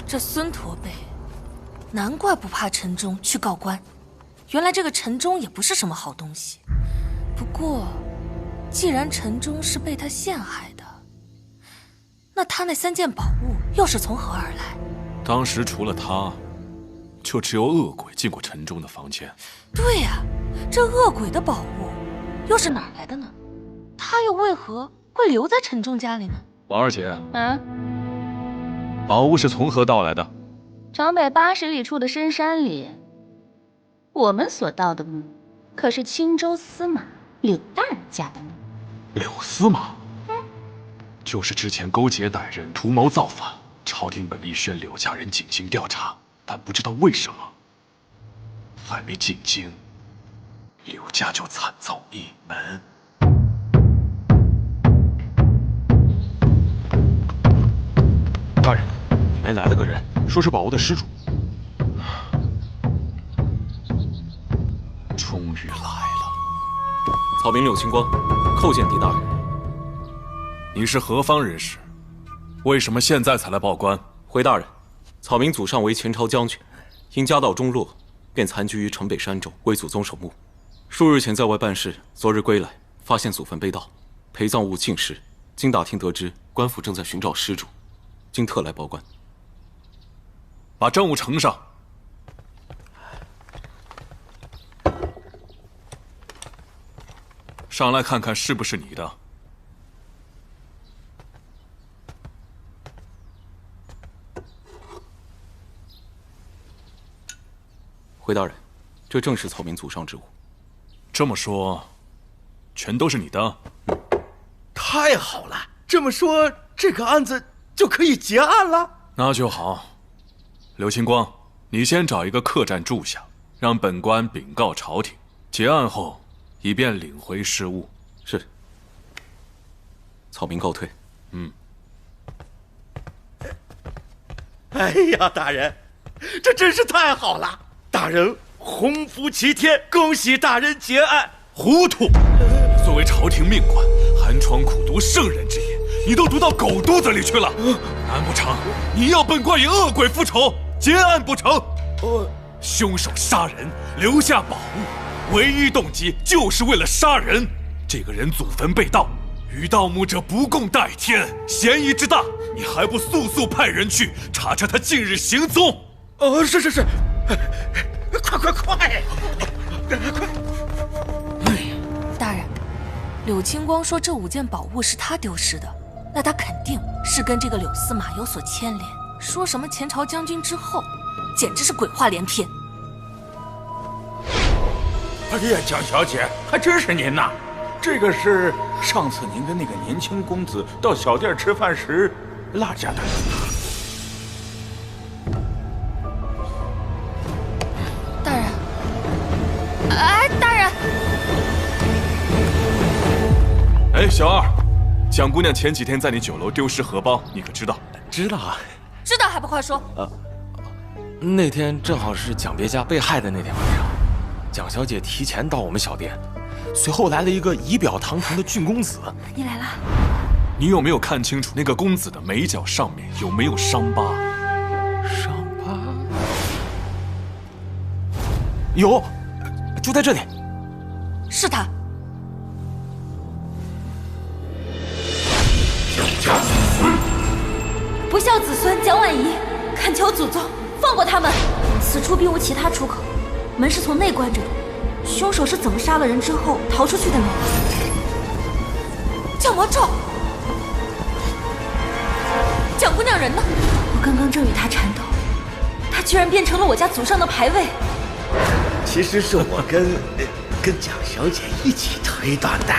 这孙驼背，难怪不怕陈忠去告官，原来这个陈忠也不是什么好东西。不过，既然陈忠是被他陷害的，那他那3件宝物又是从何而来？当时除了他，就只有恶鬼进过陈忠的房间。对呀，这恶鬼的宝物又是哪儿来的呢？他又为何会留在陈忠家里呢？王二姐，宝物是从何到来的？城北80里处的深山里，我们所盗的墓，可是青州司马柳大人家的墓。柳司马？就是之前勾结歹人，图谋造反，朝廷本意宣柳家人进京调查，但不知道为什么，还没进京，柳家就惨遭一门。大人，没来了个人，说是宝物的失主。终于来了。草民柳青光，叩见狄大人。你是何方人士？为什么现在才来报官？回大人，草民祖上为前朝将军，因家道中落，便残居于城北山中，为祖宗守墓。数日前在外办事，昨日归来，发现祖坟被盗，陪葬物尽失。经打听得知，官府正在寻找失主，今特来报官。把证物呈上。上来看看是不是你的。回大人，这正是草民祖上之物。这么说，全都是你的？太好了，这么说这个案子就可以结案了。那就好。刘清光，你先找一个客栈住下，让本官禀告朝廷，结案后以便领回失物。是。草民告退。哎呀，大人，这真是太好了！大人洪福齐天，恭喜大人结案。糊涂！作为朝廷命官，寒窗苦读圣人之言，你都读到狗肚子里去了。难不成你要本官以恶鬼复仇，结案不成？凶手杀人，留下宝物，唯一动机就是为了杀人。这个人祖坟被盗，与盗墓者不共戴天，嫌疑之大，你还不速速派人去查查他近日行踪？是，快！大人，柳青光说这5件宝物是他丢失的，那他肯定是跟这个柳司马有所牵连。说什么前朝将军之后，简直是鬼话连篇。哎呀，蒋小姐，还真是您呐！这个是上次您跟那个年轻公子到小店吃饭时落下的。大人，大人！哎，小二，蒋姑娘前几天在你酒楼丢失荷包，你可知道？知道啊。知道还不快说？那天正好是蒋别家被害的那天晚上，蒋小姐提前到我们小店，随后来了一个仪表堂堂的俊公子。你来了。你有没有看清楚那个公子的眉角上面有没有伤疤？伤疤？有，就在这里。是他。不孝子孙蒋婉仪，恳求祖宗放过他们。此处并无其他出口，门是从内关着的。凶手是怎么杀了人之后逃出去的呢？蒋魔咒，蒋姑娘人呢？我刚刚正与她缠斗，她居然变成了我家祖上的牌位。其实是我跟蒋小姐一起推断的。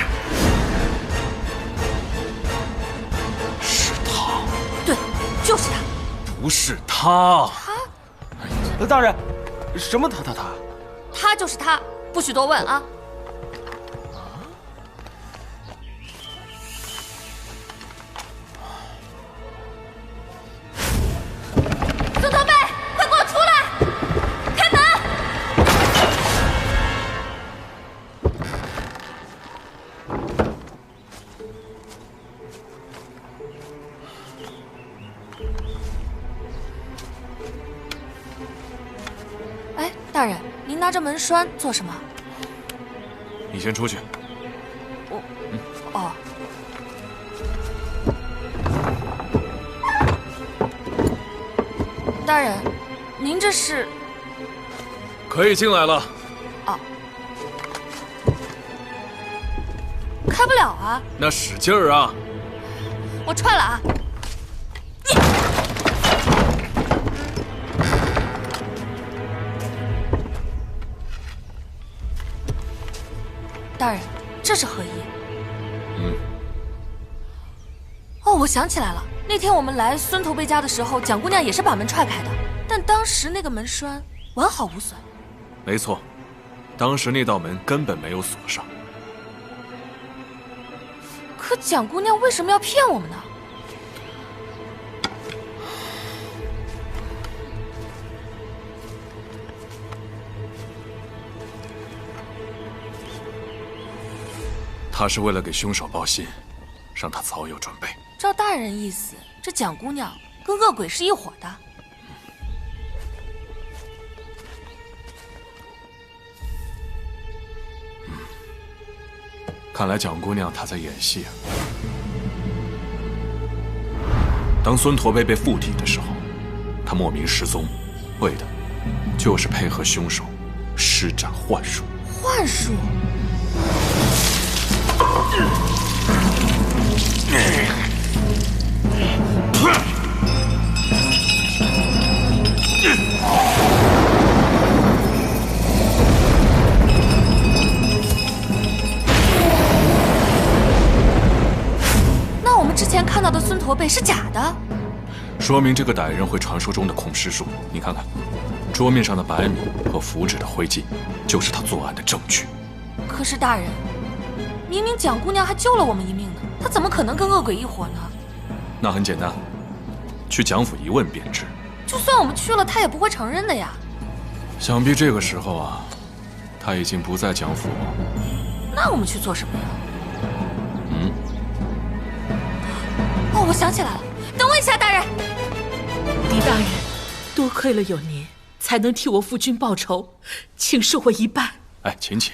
是他。对，就是他。不是他。大人，什么他？他就是他，不许多问啊！孙驼背，快给我出来！开门！哎，大人，您拿着门栓做什么？你先出去。哦。大人，您这是？可以进来了。哦。开不了啊。那使劲儿啊！我踹了啊！大人，这是何意？哦，我想起来了，那天我们来孙驼背家的时候，蒋姑娘也是把门踹开的，但当时那个门栓完好无损。没错，当时那道门根本没有锁上。可蒋姑娘为什么要骗我们呢？他是为了给凶手报信，让他早有准备。照大人意思，这蒋姑娘跟恶鬼是一伙的。看来蒋姑娘她在演戏啊。当孙驼背被附体的时候，她莫名失踪，为的就是配合凶手施展幻术。幻术？那我们之前看到的孙驼背是假的，说明这个歹人会传说中的控尸术。你看看，桌面上的白米和符纸的灰烬，就是他作案的证据。可是大人，明明蒋姑娘还救了我们一命呢，她怎么可能跟恶鬼一伙呢？那很简单，去蒋府一问便知。就算我们去了，她也不会承认的呀。想必这个时候啊，他已经不在蒋府了。那我们去做什么呀？嗯。哦，我想起来了，等我一下，大人。狄大人，多亏了有您，才能替我夫君报仇，请受我一拜。哎，琴琴，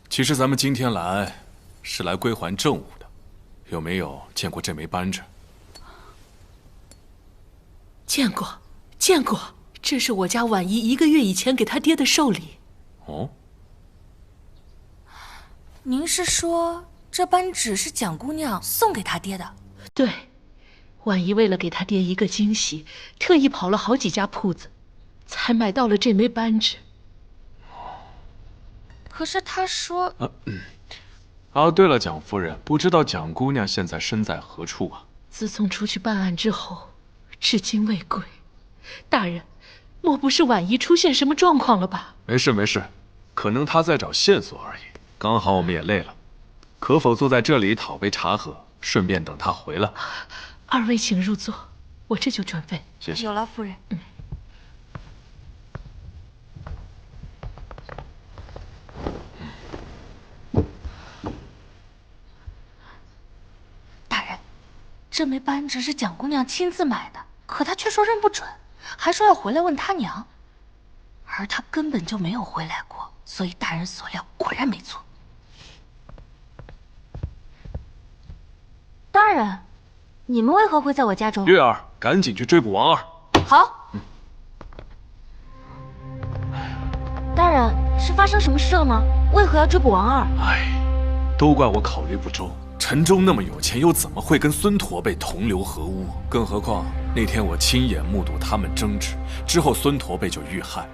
其实咱们今天来是来归还政务的，有没有见过这枚扳指？见过，见过。这是我家婉仪1个月以前给他爹的寿礼。哦，您是说这扳指是蒋姑娘送给他爹的？对，婉仪为了给他爹一个惊喜，特意跑了好几家铺子，才买到了这枚扳指。可是他说……对了，蒋夫人，不知道蒋姑娘现在身在何处啊？自从出去办案之后，至今未归。大人，莫不是婉仪出现什么状况了吧？没事没事，可能她在找线索而已。刚好我们也累了，可否坐在这里讨杯茶喝，顺便等她回来？二位请入座，我这就准备。谢谢。有劳夫人。大人，这枚扳指是蒋姑娘亲自买的，可她却说认不准。还说要回来问他娘，而他根本就没有回来过，所以大人所料果然没错。大人，你们为何会在我家中？月儿，赶紧去追捕王二。好。大人，是发生什么事了吗？为何要追捕王二？都怪我考虑不周。陈州那么有钱，又怎么会跟孙驼背同流合污？更何况那天我亲眼目睹他们争执，之后孙驼背就遇害。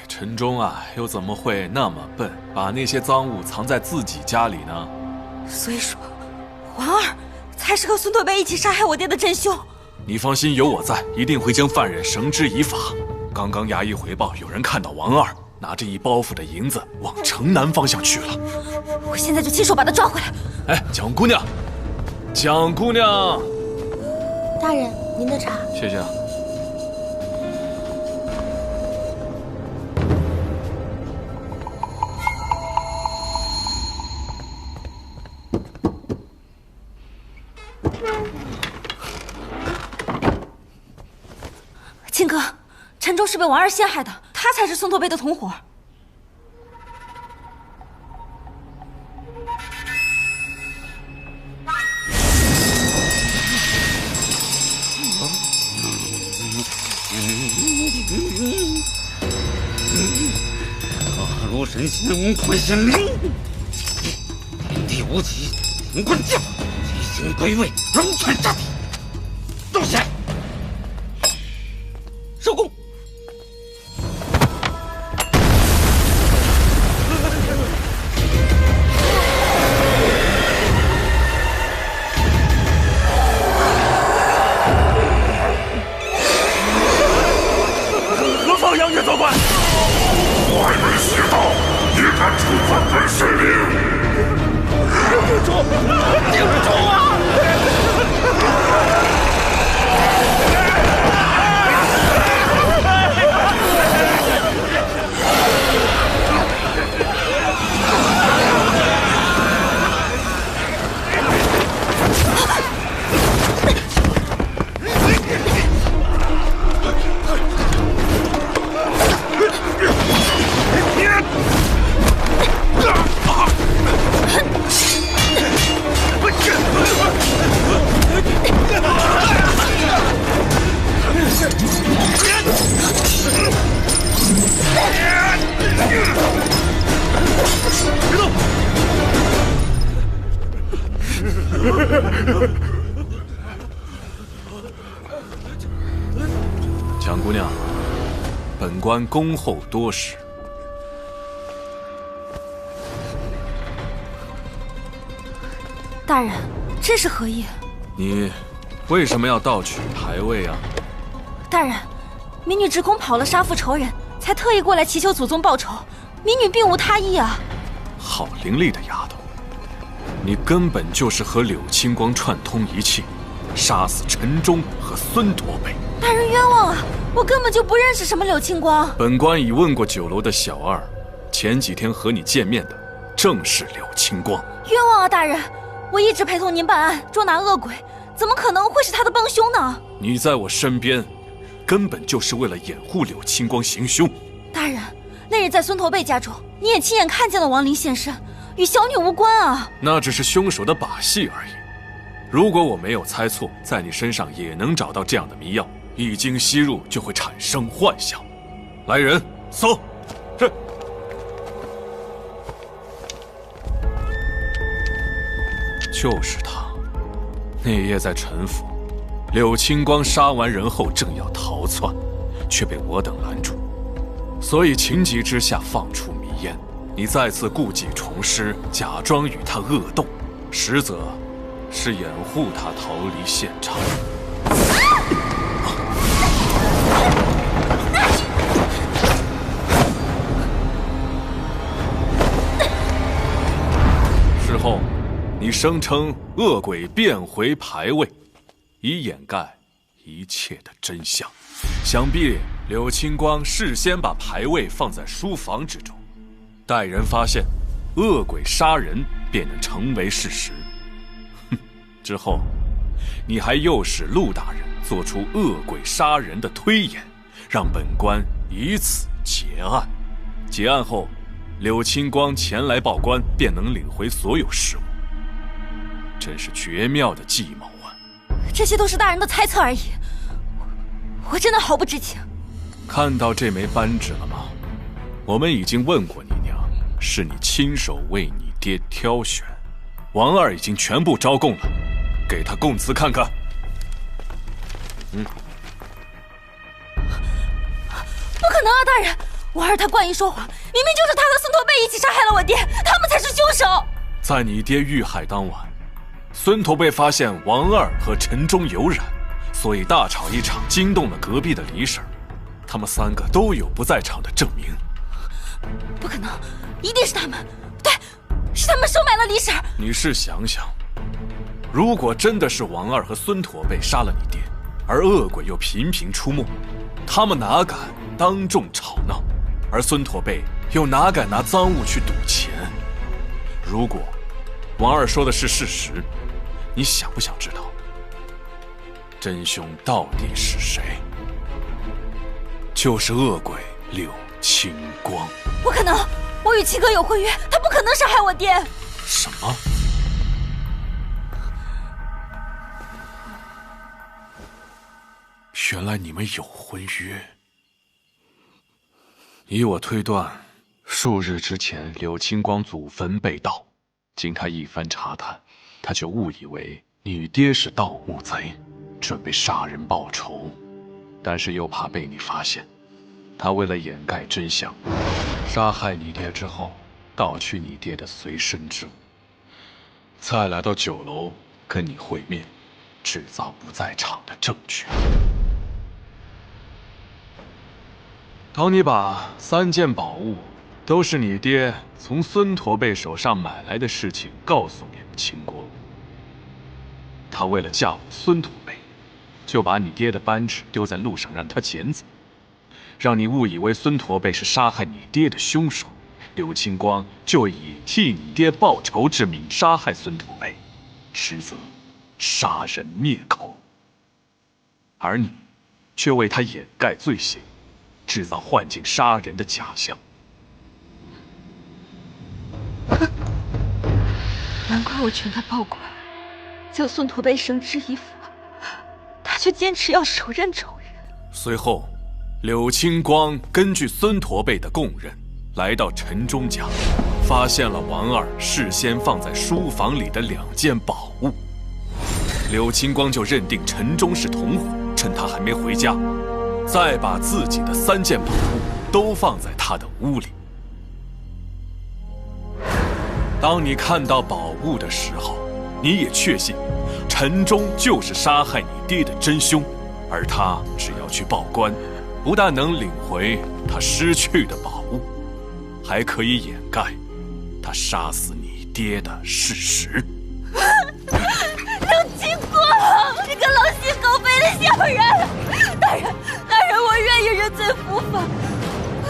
陈忠啊，又怎么会那么笨，把那些赃物藏在自己家里呢？所以说，王二才是和孙驼背一起杀害我爹的真凶。你放心，有我在，一定会将犯人绳之以法。刚刚衙役回报，有人看到王二拿着一包袱的银子往城南方向去了。我现在就亲手把他抓回来。蒋姑娘，蒋姑娘。大人，您的茶。谢谢啊。亲哥，陈忠是被王二陷害的，他才是孙驼背的同伙。大罗神仙快显灵，天地无极，乾坤降，七星归位，龙泉炸地，动起来！收工。何方杨月总管？外人邪道，也敢触犯本神灵！定住！定住啊！蒋姑娘，本官恭候多时。大人，这是何意？你为什么要盗取牌位啊？大人，民女直恐跑了杀父仇人，才特意过来祈求祖宗报仇。民女并无他意啊。好伶俐的丫头，你根本就是和柳青光串通一气，杀死陈忠和孙驼背。大人冤枉啊！我根本就不认识什么柳青光。本官已问过酒楼的小二，前几天和你见面的正是柳青光。冤枉啊，大人！我一直陪同您办案，捉拿恶鬼，怎么可能会是他的帮凶呢？你在我身边，根本就是为了掩护柳青光行凶。大人，那日在孙驼背家中，你也亲眼看见了亡灵现身，与小女无关啊。那只是凶手的把戏而已。如果我没有猜错，在你身上也能找到这样的迷药，一经吸入就会产生幻想。来人，搜！是。就是他。那夜在陈府，柳青光杀完人后正要逃窜，却被我等拦住，所以情急之下放出迷烟。你再次故技重施，假装与他恶斗，实则是掩护他逃离现场。事后，你声称恶鬼变回牌位，以掩盖一切的真相。想必柳青光事先把牌位放在书房之中，待人发现恶鬼杀人便能成为事实。哼，之后你还诱使陆大人做出恶鬼杀人的推演，让本官以此结案。结案后，柳青光前来报官，便能领回所有事物。真是绝妙的计谋啊！这些都是大人的猜测而已，我真的毫不知情。看到这枚扳指了吗？我们已经问过你娘，是你亲手为你爹挑选。王二已经全部招供了，给他供词看看。不可能啊，大人！王二他惯于说谎，明明就是他和孙驼背一起杀害了我爹，他们才是凶手。在你爹遇害当晚，孙驼背发现王二和陈忠有染，所以大吵一场，惊动了隔壁的李婶。他们三个都有不在场的证明。不可能，一定是他们。对，是他们收买了李婶。你试想想，如果真的是王二和孙驼背杀了你爹，而恶鬼又频频出没，他们哪敢当众吵闹？而孙驼背又哪敢拿赃物去赌钱？如果王二说的是事实，你想不想知道真凶到底是谁？就是恶鬼柳青光。不可能，我与七哥有婚约，他不可能杀害我爹。什么？原来你们有婚约。以我推断，数日之前柳青光祖坟被盗，经他一番查探，他就误以为你爹是盗墓贼，准备杀人报仇，但是又怕被你发现，他为了掩盖真相，杀害你爹之后，盗取你爹的随身之物，再来到酒楼跟你会面，制造不在场的证据。当你把3件宝物都是你爹从孙驼背手上买来的事情告诉柳青光，他为了嫁祸孙驼背，就把你爹的扳指丢在路上让他捡走，让你误以为孙驼背是杀害你爹的凶手，柳青光就以替你爹报仇之名杀害孙驼背，实则杀人灭口，而你却为他掩盖罪行，制造幻境杀人的假象。难怪我劝他报官，叫孙驼背绳之以法，他却坚持要手刃仇人。随后，柳青光根据孙驼背的供认，来到陈忠家，发现了王二事先放在书房里的2件宝物。柳青光就认定陈忠是同伙，趁他还没回家，再把自己的3件宝物都放在他的屋里。当你看到宝物的时候，你也确信陈忠就是杀害你爹的真凶，而他只要去报官，不但能领回他失去的宝物，还可以掩盖他杀死你爹的事实。柳青光，你个狼心狗肺的小人！大人，我愿认罪伏法，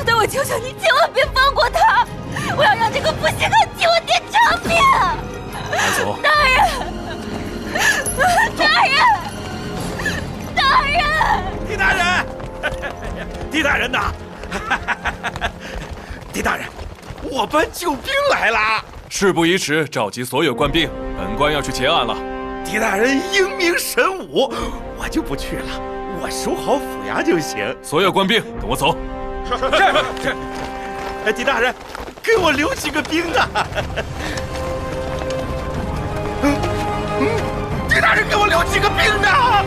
但我求求你，千万别放过他！我要让这个负心汉替我垫长命！走，大人，大人，大人，狄大人，狄大人呐，狄大人，我班救兵来了！事不宜迟，召集所有官兵，本官要去结案了。狄大人英明神武，我就不去了，我守好府衙就行。所有官兵，跟我走。是。狄大人，给我留几个兵啊！狄大人，给我留几个兵啊！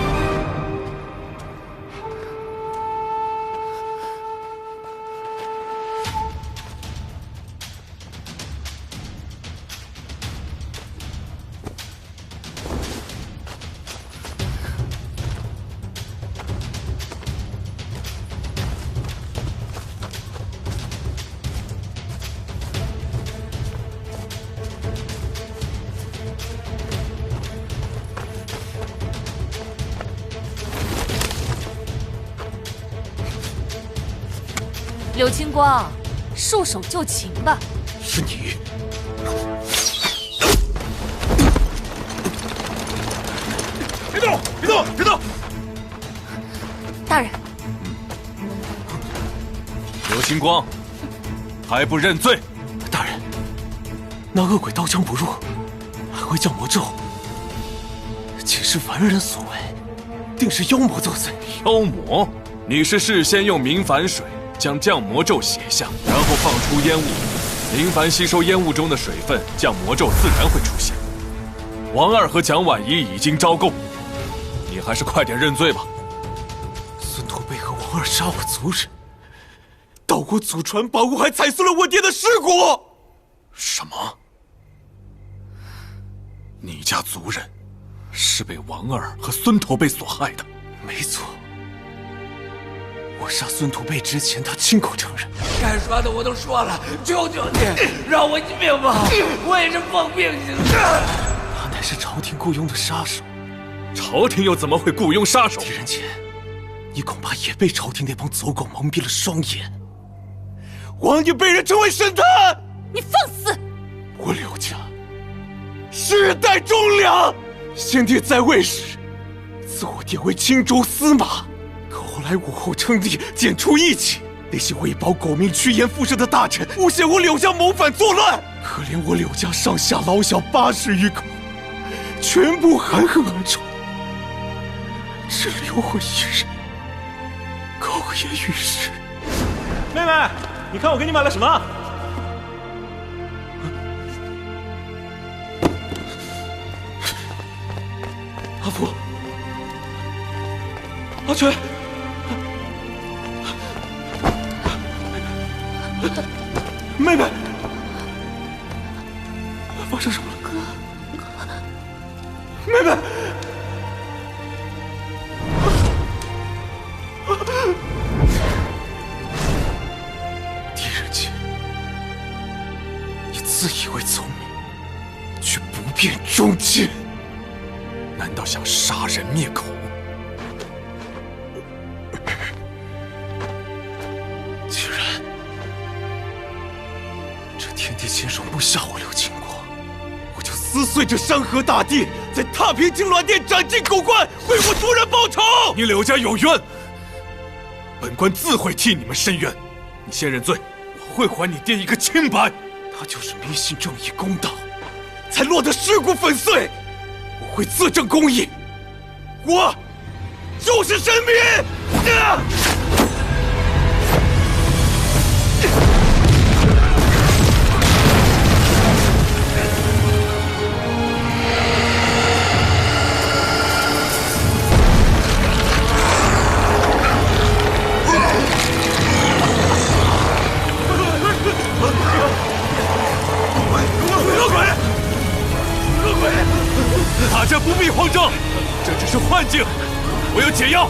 柳青光，束手就擒吧。是你。别动！别动！别动！大人，刘星光，还不认罪？大人，那恶鬼刀枪不入，还会降魔咒，岂是凡人所为？定是妖魔作祟。妖魔？你是事先用明矾水将降魔咒写下，然后放出烟雾，明矾吸收烟雾中的水分，降魔咒自然会出现。王二和蒋婉仪已经招供，你还是快点认罪吧。孙驼背和王二杀我族人，盗我祖传宝物，还踩碎了我爹的尸骨。什么？你家族人是被王二和孙驼背所害的？没错。我杀孙驼背之前，他亲口承认。该说的我都说了，求求你让我一命吧，我也是奉命行的。他乃是朝廷雇佣的杀手，朝廷又怎么会雇佣杀手？狄仁杰，你恐怕也被朝廷那帮走狗蒙蔽了双眼。王爷被人称为神探，你放肆！我柳家世代忠良，先帝在位时赐我爹为青州司马。后来武后称帝，剪除义气，那些为保狗命趋炎附势的大臣诬陷我柳家谋反作乱，可怜我柳家上下老小80余口，全部含恨而终，只留我一人苟延于世。妹妹，你看我给你买了什么？阿福，阿全。妹妹，发生什么了？哥，妹妹，狄仁杰，你自以为聪明，却不辨忠奸，难道想杀人灭口？既然天帝亲手布下我柳青光，我就撕碎这山河大地，在太平金銮殿斩尽狗官，为我族人报仇！你柳家有冤，本官自会替你们伸冤。你先认罪，我会还你爹一个清白。他就是迷信正义公道，才落得尸骨粉碎。我会自证公义，我就是神明！大家不必慌张，这只是幻境，我有解药。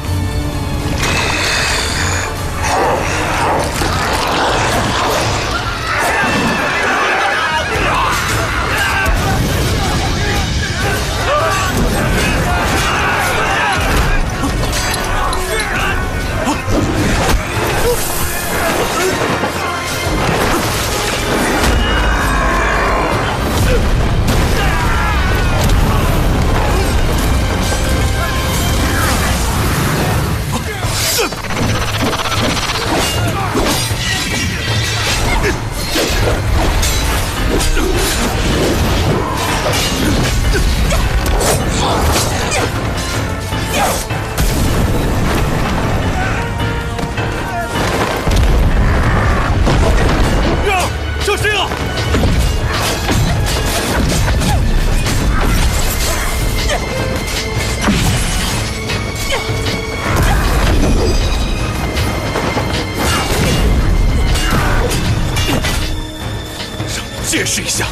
见识一下，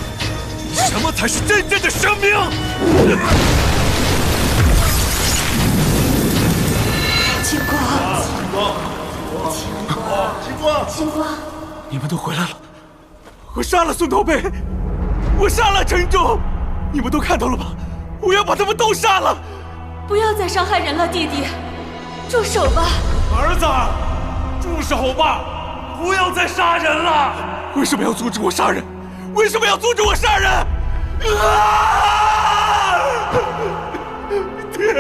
什么才是真正的生命！青光，青光，你们都回来了，我杀了孙驼背，我杀了陈忠，你们都看到了吧？我要把他们都杀了！不要再伤害人了，弟弟，住手吧！儿子，住手吧！不要再杀人了！为什么要阻止我杀人？为什么要阻止我杀人？爹，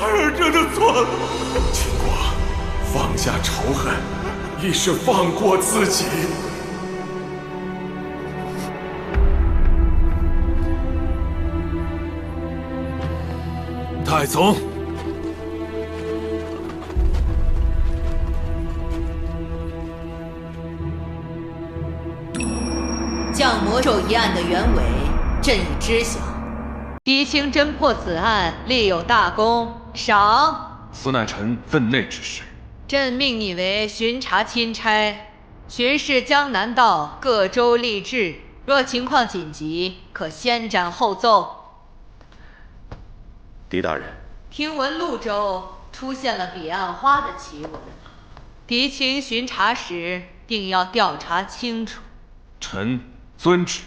儿真的错了。青光，放下仇恨，亦是放过自己。太宗，降魔咒一案的原委，朕已知晓。狄青侦破此案，立有大功，赏。此乃臣分内之事。朕命你为巡查钦差，巡视江南道各州吏治，若情况紧急，可先斩后奏。狄大人，听闻潞州出现了彼岸花的奇闻，狄青巡查时定要调查清楚。臣遵旨。